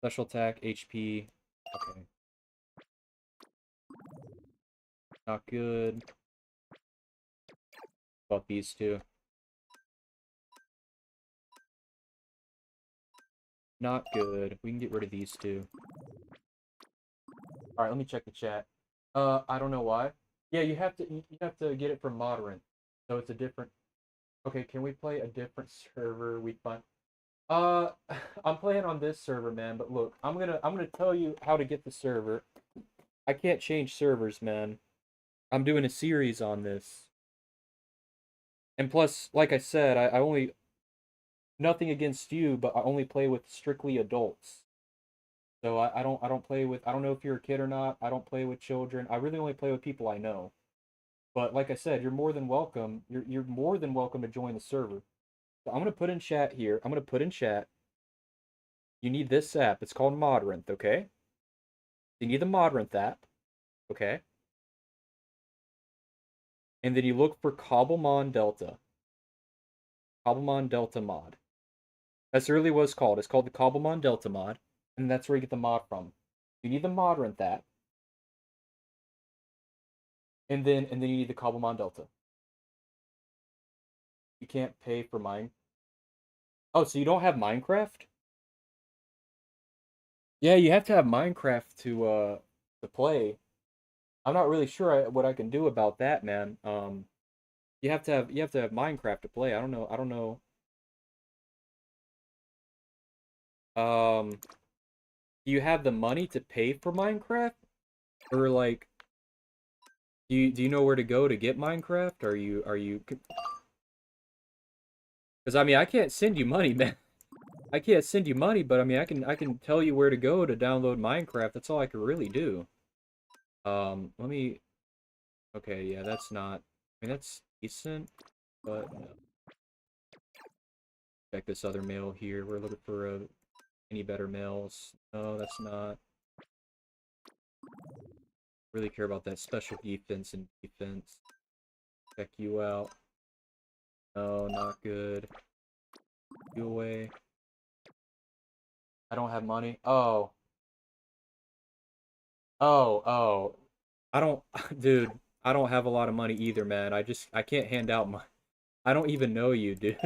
special attack, HP. Okay. Not good. How about these two? Not good. We can get rid of these two. Alright, let me check the chat. I don't know why. Yeah, you have to get it from Modern. So it's a different. Okay, can we play a different server? We find. I'm playing on this server, man. But look, I'm gonna tell you how to get the server. I can't change servers, man. I'm doing a series on this. And plus, like I said, I only nothing against you, but I only play with strictly adults. So I don't play with I don't know if you're a kid or not. I don't play with children. I really only play with people I know. But like I said, you're more than welcome. You're more than welcome to join the server. So I'm gonna put in chat here. I'm gonna put in chat. You need this app. It's called Modrinth, okay? You need the Modrinth app, okay? And then you look for Cobblemon Delta. Cobblemon Delta mod. That's really what it's called. It's called the Cobblemon Delta mod, and that's where you get the mod from. You need the mod rent that. And then you need the Cobblemon Delta. You can't pay for mine. Oh, so you don't have Minecraft? Yeah, you have to have Minecraft to play. I'm not really sure what I can do about that, man. You have to have Minecraft to play. I don't know. Do you have the money to pay for Minecraft? Or like do you know where to go to get Minecraft? Are you because I mean I can't send you money, man. I can't send you money, but I mean I can tell you where to go to download Minecraft. That's all I could really do. Let me okay, yeah, that's not I mean that's decent, but no. Check this other mail here. We're looking for any better mails. No, that's not. Really care about that special defense and defense. Check you out. No, not good. You away. I don't have money. Oh. Oh. I don't, dude, I don't have a lot of money either, man. I can't hand out my, I don't even know you, dude.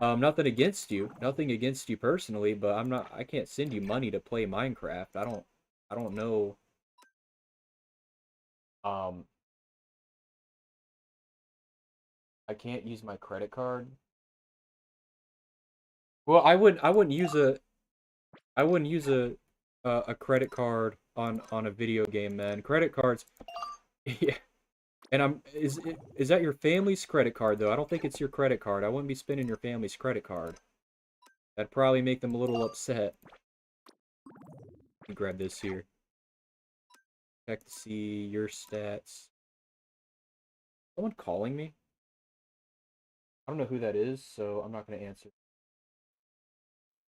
Nothing against you. Nothing against you personally, but I can't send you money to play Minecraft. I don't know. Um, I can't use my credit card. Well, I wouldn't use a credit card on a video game, man. Credit cards, yeah. And is that your family's credit card though? I don't think it's your credit card. I wouldn't be spending your family's credit card. That'd probably make them a little upset. Let me grab this here. Check to see your stats. Someone calling me? I don't know who that is, so I'm not gonna answer.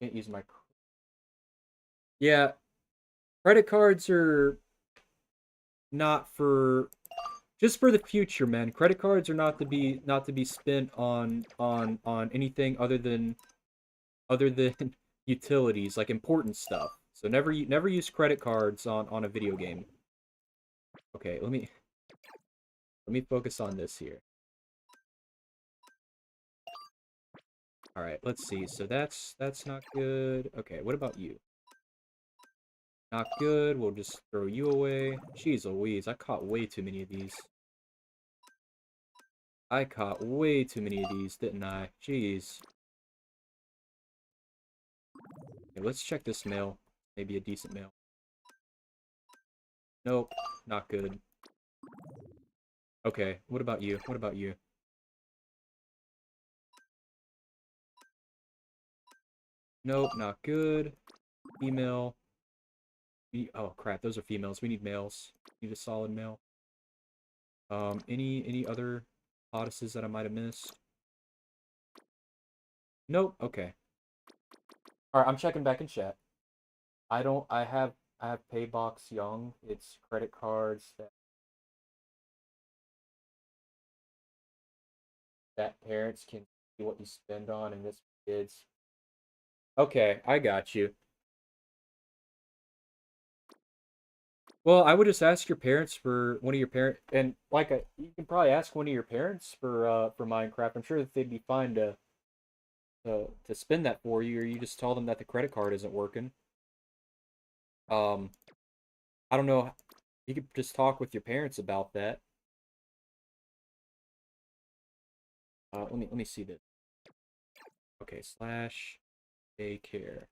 Can't use my. Yeah, credit cards are not for just for the future, man. Credit cards are not to be spent on anything other than utilities, like important stuff. So never use credit cards on a video game. Okay, let me focus on this here. All right, let's see. So that's not good. Okay, what about you? Not good. We'll just throw you away. Jeez Louise, I caught way too many of these. I caught way too many of these, didn't I? Jeez. Okay, let's check this mail. Maybe a decent mail. Nope, not good. Okay, what about you? What about you? Nope, not good. Female. Oh crap, those are females. We need males. Need a solid male. Any other Odysseys that I might have missed? Nope. Okay. All right, I'm checking back in chat. I don't. I have Paybox Young. It's credit cards that parents can see what you spend on, and this kids. Okay, I got you. Well, I would just ask your parents for one of your parent, and like you can probably ask one of your parents for Minecraft. I'm sure that they'd be fine to spend that for you, or you just tell them that the credit card isn't working. Um, I don't know. You could just talk with your parents about that. Let me see this. Okay, slash daycare.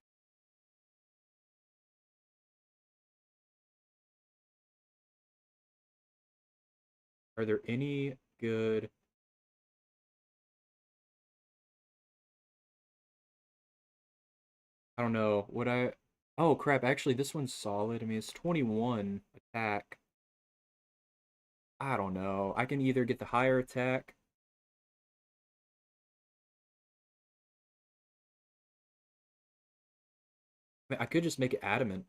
Are there any good? I don't know. Would I? Oh crap! Actually, this one's solid. I mean, it's 21 attack. I don't know. I can either get the higher attack. I mean, I could just make it adamant,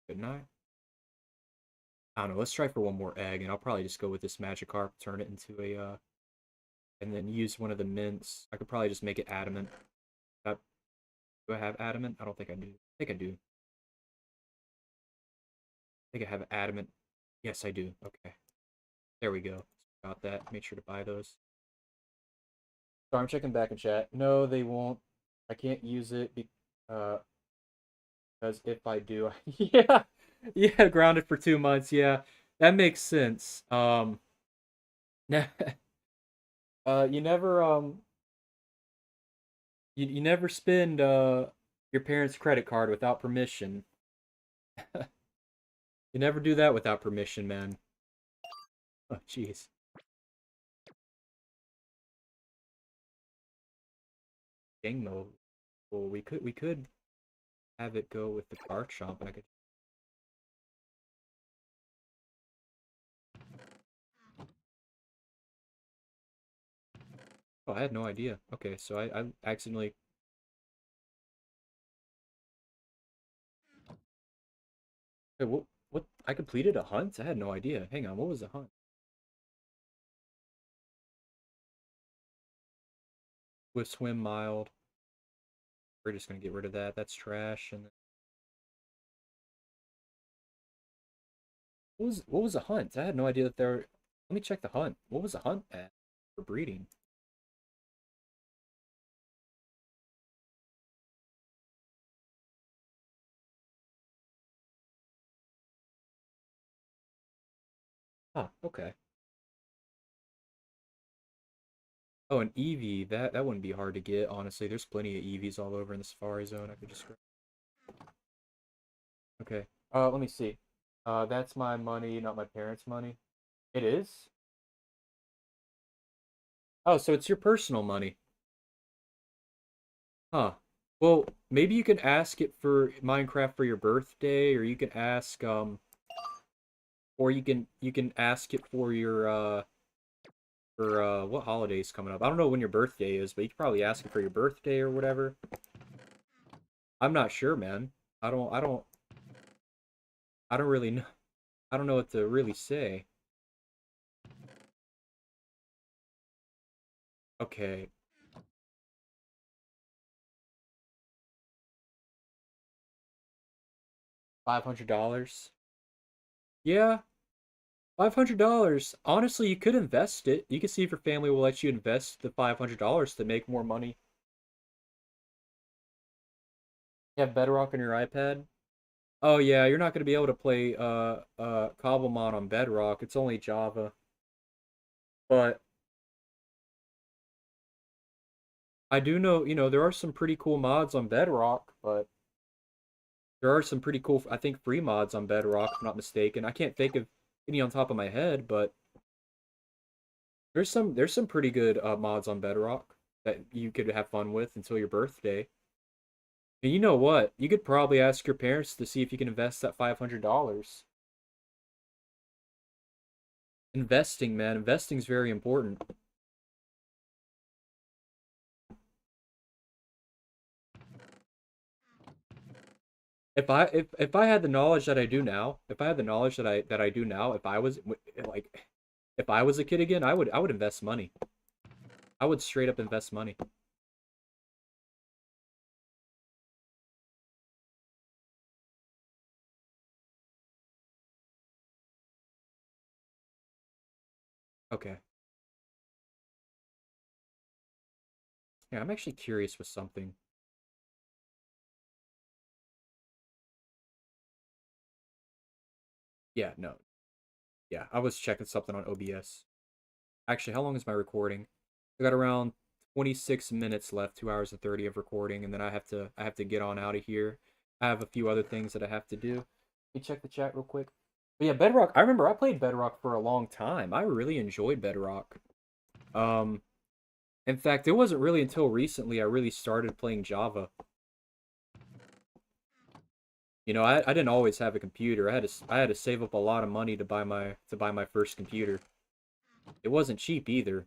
couldn't I? I don't know. Let's try for one more egg, and I'll probably just go with this Magikarp, turn it into and then use one of the mints. I could probably just make it adamant. Uh, do I have adamant? I don't think I do. I think I do. think I have adamant. Yes, I do. Okay. There we go. Got that. Made sure to buy those. So I'm checking back in chat. No, they won't. I can't use it uh, because if I do, yeah, yeah, grounded for 2 months. Yeah, that makes sense. Nah, you never you never spend your parents' credit card without permission. You never do that without permission, man. Oh, jeez. Gang mode. Well, we could have it go with the card shop, and I could. Oh, I had no idea. Okay, so I accidentally. Hey, what? I completed a hunt? I had no idea. Hang on, what was the hunt? Swift swim mild. We're just gonna get rid of that. That's trash. And what was the hunt? I had no idea that there. Let me check the hunt. What was the hunt at for breeding? Huh. Okay. Oh, an EV. That wouldn't be hard to get. Honestly, there's plenty of EVs all over in the Safari Zone. I could just. Okay. Let me see. That's my money, not my parents' money. It is? Oh, so it's your personal money. Huh. Well, maybe you can ask it for Minecraft for your birthday, or you can ask or you can ask it for your for what holiday's coming up. I don't know when your birthday is, but you could probably ask it for your birthday or whatever. I'm not sure, man. I don't really know. I don't know what to really say. Okay. $500? Yeah, $500. Honestly, you could invest it. You can see if your family will let you invest the $500 to make more money. You have Bedrock on your iPad? Oh yeah, you're not going to be able to play Cobblemon on Bedrock. It's only Java. But I do know, there are some pretty cool mods on Bedrock, but there are some pretty cool, I think, free mods on Bedrock, if I'm not mistaken. I can't think of any on top of my head, but there's some pretty good mods on Bedrock that you could have fun with until your birthday. And you know what? You could probably ask your parents to see if you can invest that $500. Investing, man, investing is very important. If I had the knowledge that I do now, if I had the knowledge that I do now, if I was like if I was a kid again, I would invest money. I would straight up invest money. Okay. Yeah, I'm actually curious with something. Yeah, no. Yeah, I was checking something on OBS. Actually, how long is my recording? I got around 26 minutes left, 2 hours and 30 of recording, and then I have to get on out of here. I have a few other things that I have to do. Let me check the chat real quick. But yeah, Bedrock, I remember I played Bedrock for a long time. I really enjoyed Bedrock. Um, in fact, it wasn't really until recently I really started playing Java. I didn't always have a computer. I had to save up a lot of money to buy my first computer. It wasn't cheap either.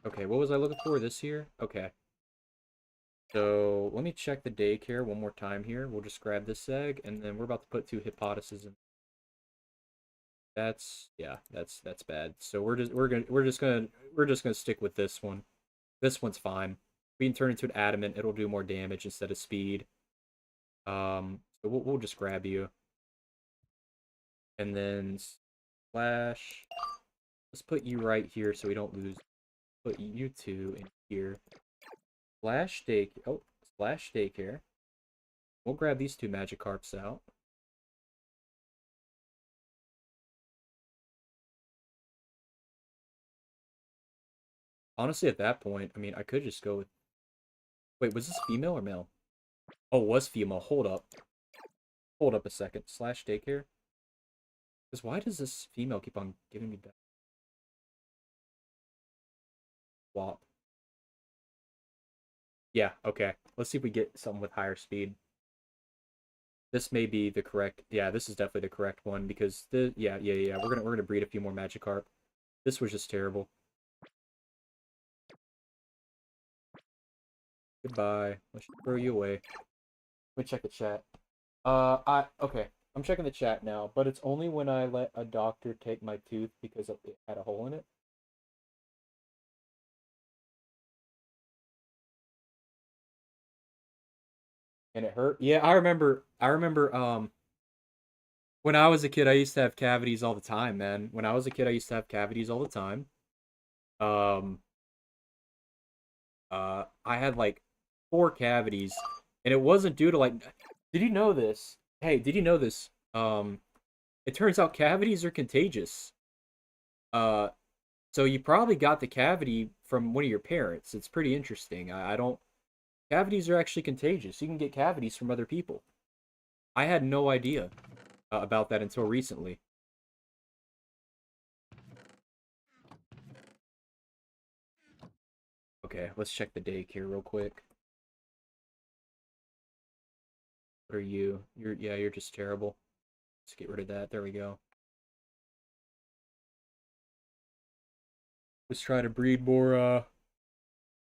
Okay, what was I looking for this here? Okay. So let me check the daycare one more time here. We'll just grab this egg, and then we're about to put 2 hypotheses in. That's bad. So we're just gonna stick with this one. This one's fine. We can turn into an adamant. It'll do more damage instead of speed. So we'll just grab you. And then slash, let's put you right here so we don't lose. Put you two in here. Slash daycare. We'll grab these two Magikarps out. Honestly, at that point, I mean, I could just go with... Wait, was this female or male? Oh, it was female. Hold up. Hold up a second. Slash daycare? Because why does this female keep on giving me back? Swap. Yeah, okay. Let's see if we get something with higher speed. This may be the correct... Yeah, this is definitely the correct one because the... Yeah. We're gonna breed a few more Magikarp. This was just terrible. Goodbye. Let's throw you away. Let me check the chat. Okay. I'm checking the chat now, but it's only when I let a doctor take my tooth because it had a hole in it. And it hurt. Yeah, I remember when I was a kid I used to have cavities all the time, man. When I was a kid I used to have cavities all the time. Um I had like 4 cavities and it wasn't due to like did you know this? Hey, did you know this? It turns out cavities are contagious. Uh so you probably got the cavity from one of your parents. It's pretty interesting. I don't Cavities are actually contagious. You can get cavities from other people. I had no idea about that until recently. Okay, let's check the daycare real quick. What are you? You're just terrible. Let's get rid of that. There we go. Let's try to breed more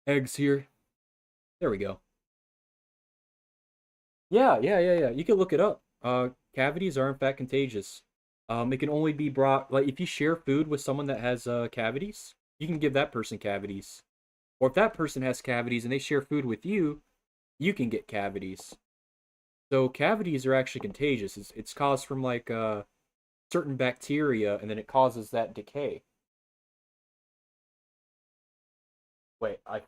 eggs here. There we go. Yeah. You can look it up. Cavities are in fact contagious. It can only be brought like if you share food with someone that has cavities, you can give that person cavities. Or if that person has cavities and they share food with you, you can get cavities. So cavities are actually contagious. It's caused from like certain bacteria, and then it causes that decay. Wait, I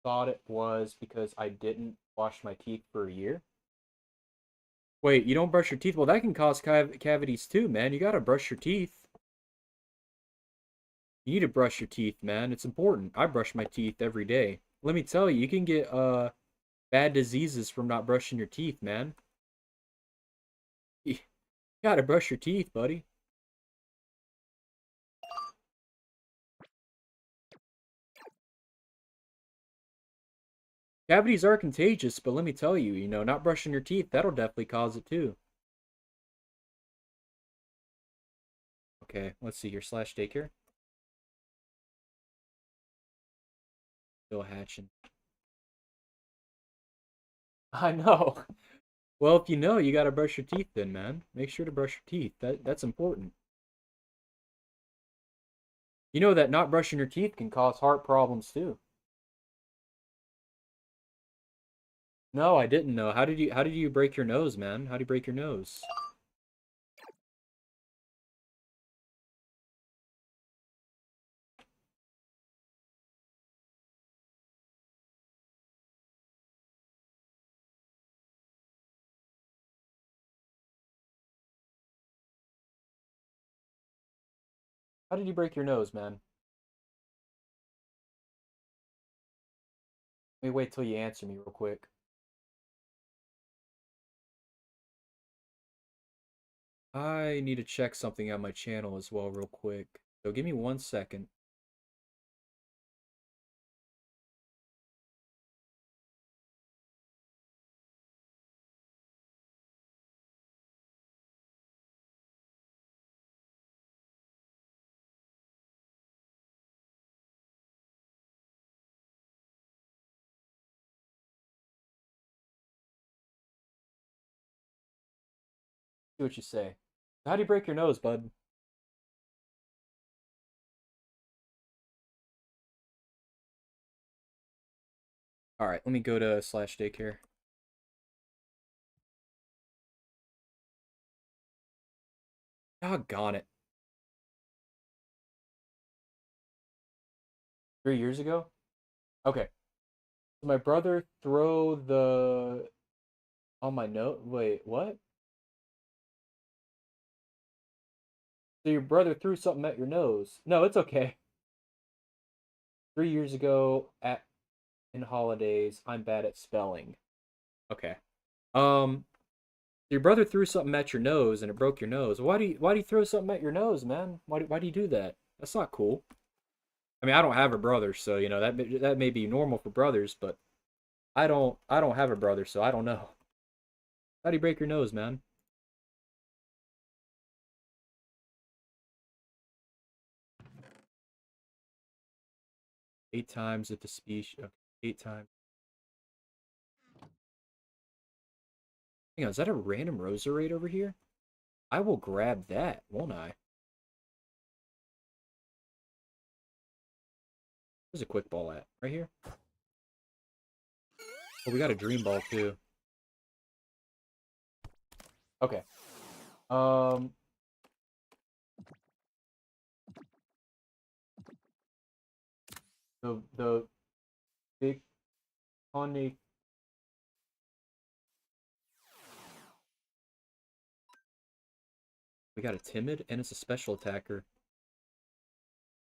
thought it was because I didn't wash my teeth for a year. Wait, you don't brush your teeth? Well, that can cause cavities too, man. You gotta brush your teeth. You need to brush your teeth, man. It's important. I brush my teeth every day. Let me tell you, you can get bad diseases from not brushing your teeth, man. You gotta brush your teeth, buddy. Cavities are contagious, but let me tell you, not brushing your teeth, that'll definitely cause it too. Okay, let's see here. Slash daycare. Still hatching. I know. Well, if you know, you gotta brush your teeth then, man. Make sure to brush your teeth. That's important. You know that not brushing your teeth can cause heart problems too. No, I didn't know. How did you break your nose, man? How do you break your nose? How did you break your nose, man? Let me wait till you answer me real quick. I need to check something on my channel as well real quick. So give me 1 second. See what you say. How do you break your nose, bud? All right, let me go to slash daycare. Doggone it. 3 years ago? Okay. My brother throw the on my note. Wait, what? So your brother threw something at your nose? No, it's okay. 3 years ago at in holidays, I'm bad at spelling. Okay. Um, your brother threw something at your nose and it broke your nose. Why do you throw something at your nose, man? Why do you do that? That's not cool. I mean, I don't have a brother, so you know that may be normal for brothers, but I don't have a brother, so I don't know. How do you break your nose, man? 8 times if the species. Okay, 8 times. Hang on, is that a random roserade over here? I will grab that, won't I? Where's a quick ball at? Right here? Oh, we got a dream ball too. Okay. Um, the big honey. We got a timid and it's a special attacker.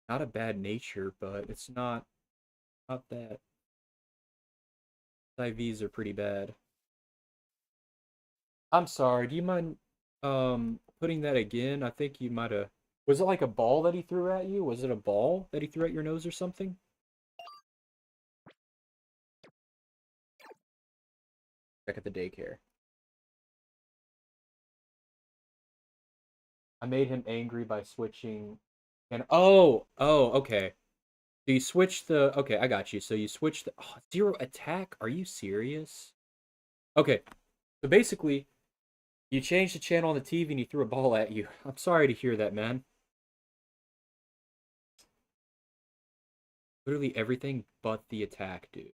Not a bad nature, but it's not that. IVs are pretty bad. I'm sorry. Do you mind putting that again? I think you might have. Was it like a ball that he threw at you? Was it a ball that he threw at your nose or something? Check at the daycare. I made him angry by switching and okay. So you switch the okay, I got you. So you switch the zero attack? Are you serious? Okay. So basically, you changed the channel on the TV and he threw a ball at you. I'm sorry to hear that, man. Literally everything but the attack, dude.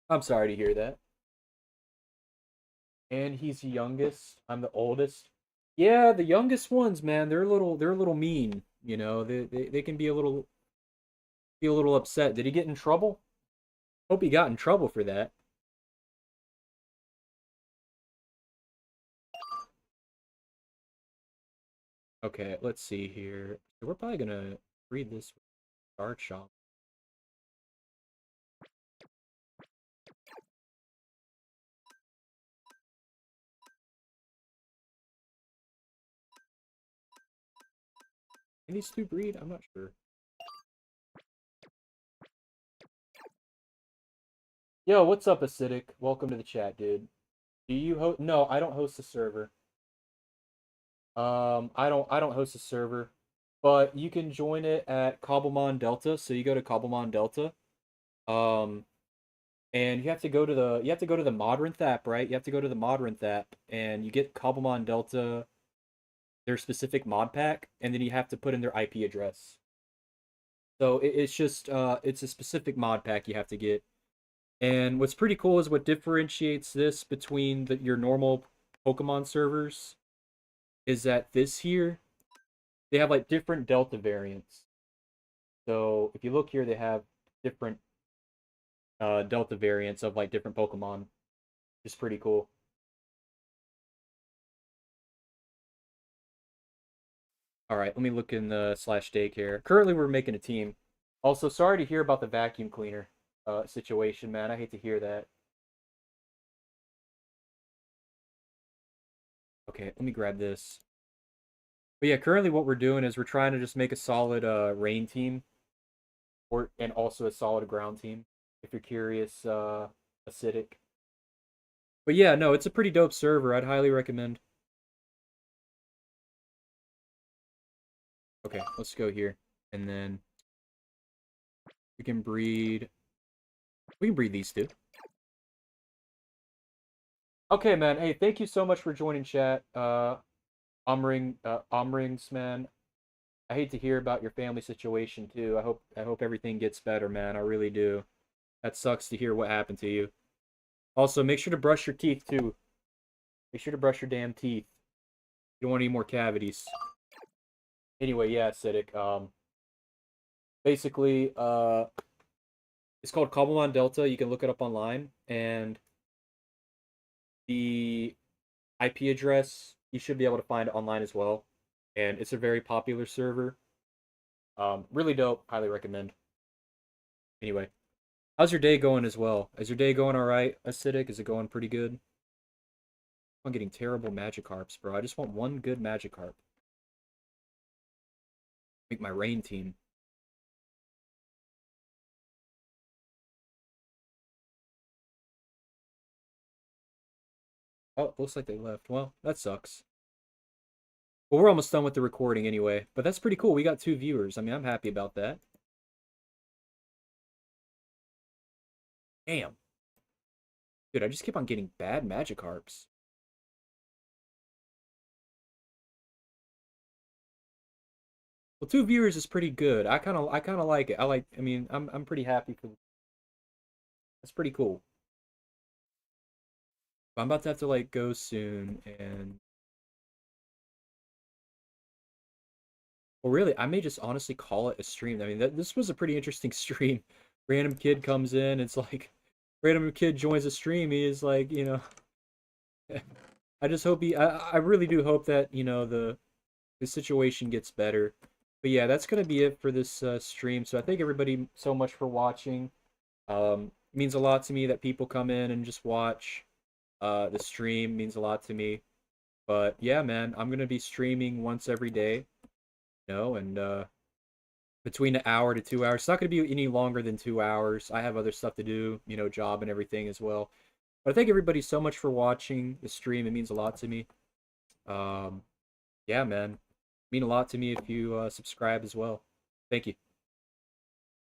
I'm sorry to hear that. And he's the youngest. I'm the oldest. Yeah, the youngest ones, man, they're a little mean, you know. They can be a little upset. Did he get in trouble? Hope he got in trouble for that. Okay, let's see here. We're probably gonna read this card shop. Can these two breed? I'm not sure. Yo, what's up, Acidic? Welcome to the chat, dude. Do you host? No, I don't host a server. I don't host a server, but you can join it at Cobblemon Delta. So you go to Cobblemon Delta. Um, and you have to go to the Modrinth app, right? You have to go to the Modrinth app, and you get Cobblemon Delta, their specific mod pack, and then you have to put in their IP address. So it's just it's a specific mod pack you have to get. And what's pretty cool is what differentiates this between your normal Pokemon servers is that this here they have like different Delta variants. So if you look here, they have different Delta variants of like different Pokemon. It's pretty cool. All right, let me look in the slash daycare. Currently, we're making a team. Also, sorry to hear about the vacuum cleaner situation, man. I hate to hear that. Okay, let me grab this. But yeah, currently what we're doing is we're trying to just make a solid rain team, and also a solid ground team. If you're curious, acidic. But yeah, no, it's a pretty dope server. I'd highly recommend. Okay, let's go here, and then we can breed. We can breed these two. Okay, man. Hey, thank you so much for joining chat. Omrings, man. I hate to hear about your family situation too. I hope everything gets better, man. I really do. That sucks to hear what happened to you. Also, make sure to brush your teeth too. Make sure to brush your damn teeth. You don't want any more cavities. Anyway, yeah, acidic. Basically, it's called Cobblemon Delta. You can look it up online, and the IP address you should be able to find it online as well. And it's a very popular server. Really dope. Highly recommend. Anyway, how's your day going as well? Is your day going all right, acidic? Is it going pretty good? I'm getting terrible Magikarps, bro. I just want one good Magikarp. Make my rain team. Oh, looks like they left. Well, that sucks. Well, we're almost done with the recording anyway, but that's pretty cool. We got 2 viewers. I mean, I'm happy about that. Damn. Dude, I just keep on getting bad Magikarps. Well, 2 viewers is pretty good. I kind of like it. I mean, I'm pretty happy for that's pretty cool. But I'm about to have to like go soon and well, really, I may just honestly call it a stream. I mean, this was a pretty interesting stream. Random kid comes in, it's like random kid joins the stream. He is like, I just hope I really do hope that, the situation gets better. But yeah, that's gonna be it for this stream. So I thank everybody so much for watching. It means a lot to me that people come in and just watch. The stream means a lot to me. But yeah, man, I'm gonna be streaming once every day, and between an hour to 2 hours. It's not gonna be any longer than 2 hours. I have other stuff to do, job and everything as well. But I thank everybody so much for watching the stream. It means a lot to me. Yeah, man. Mean a lot to me if you subscribe as well. Thank you.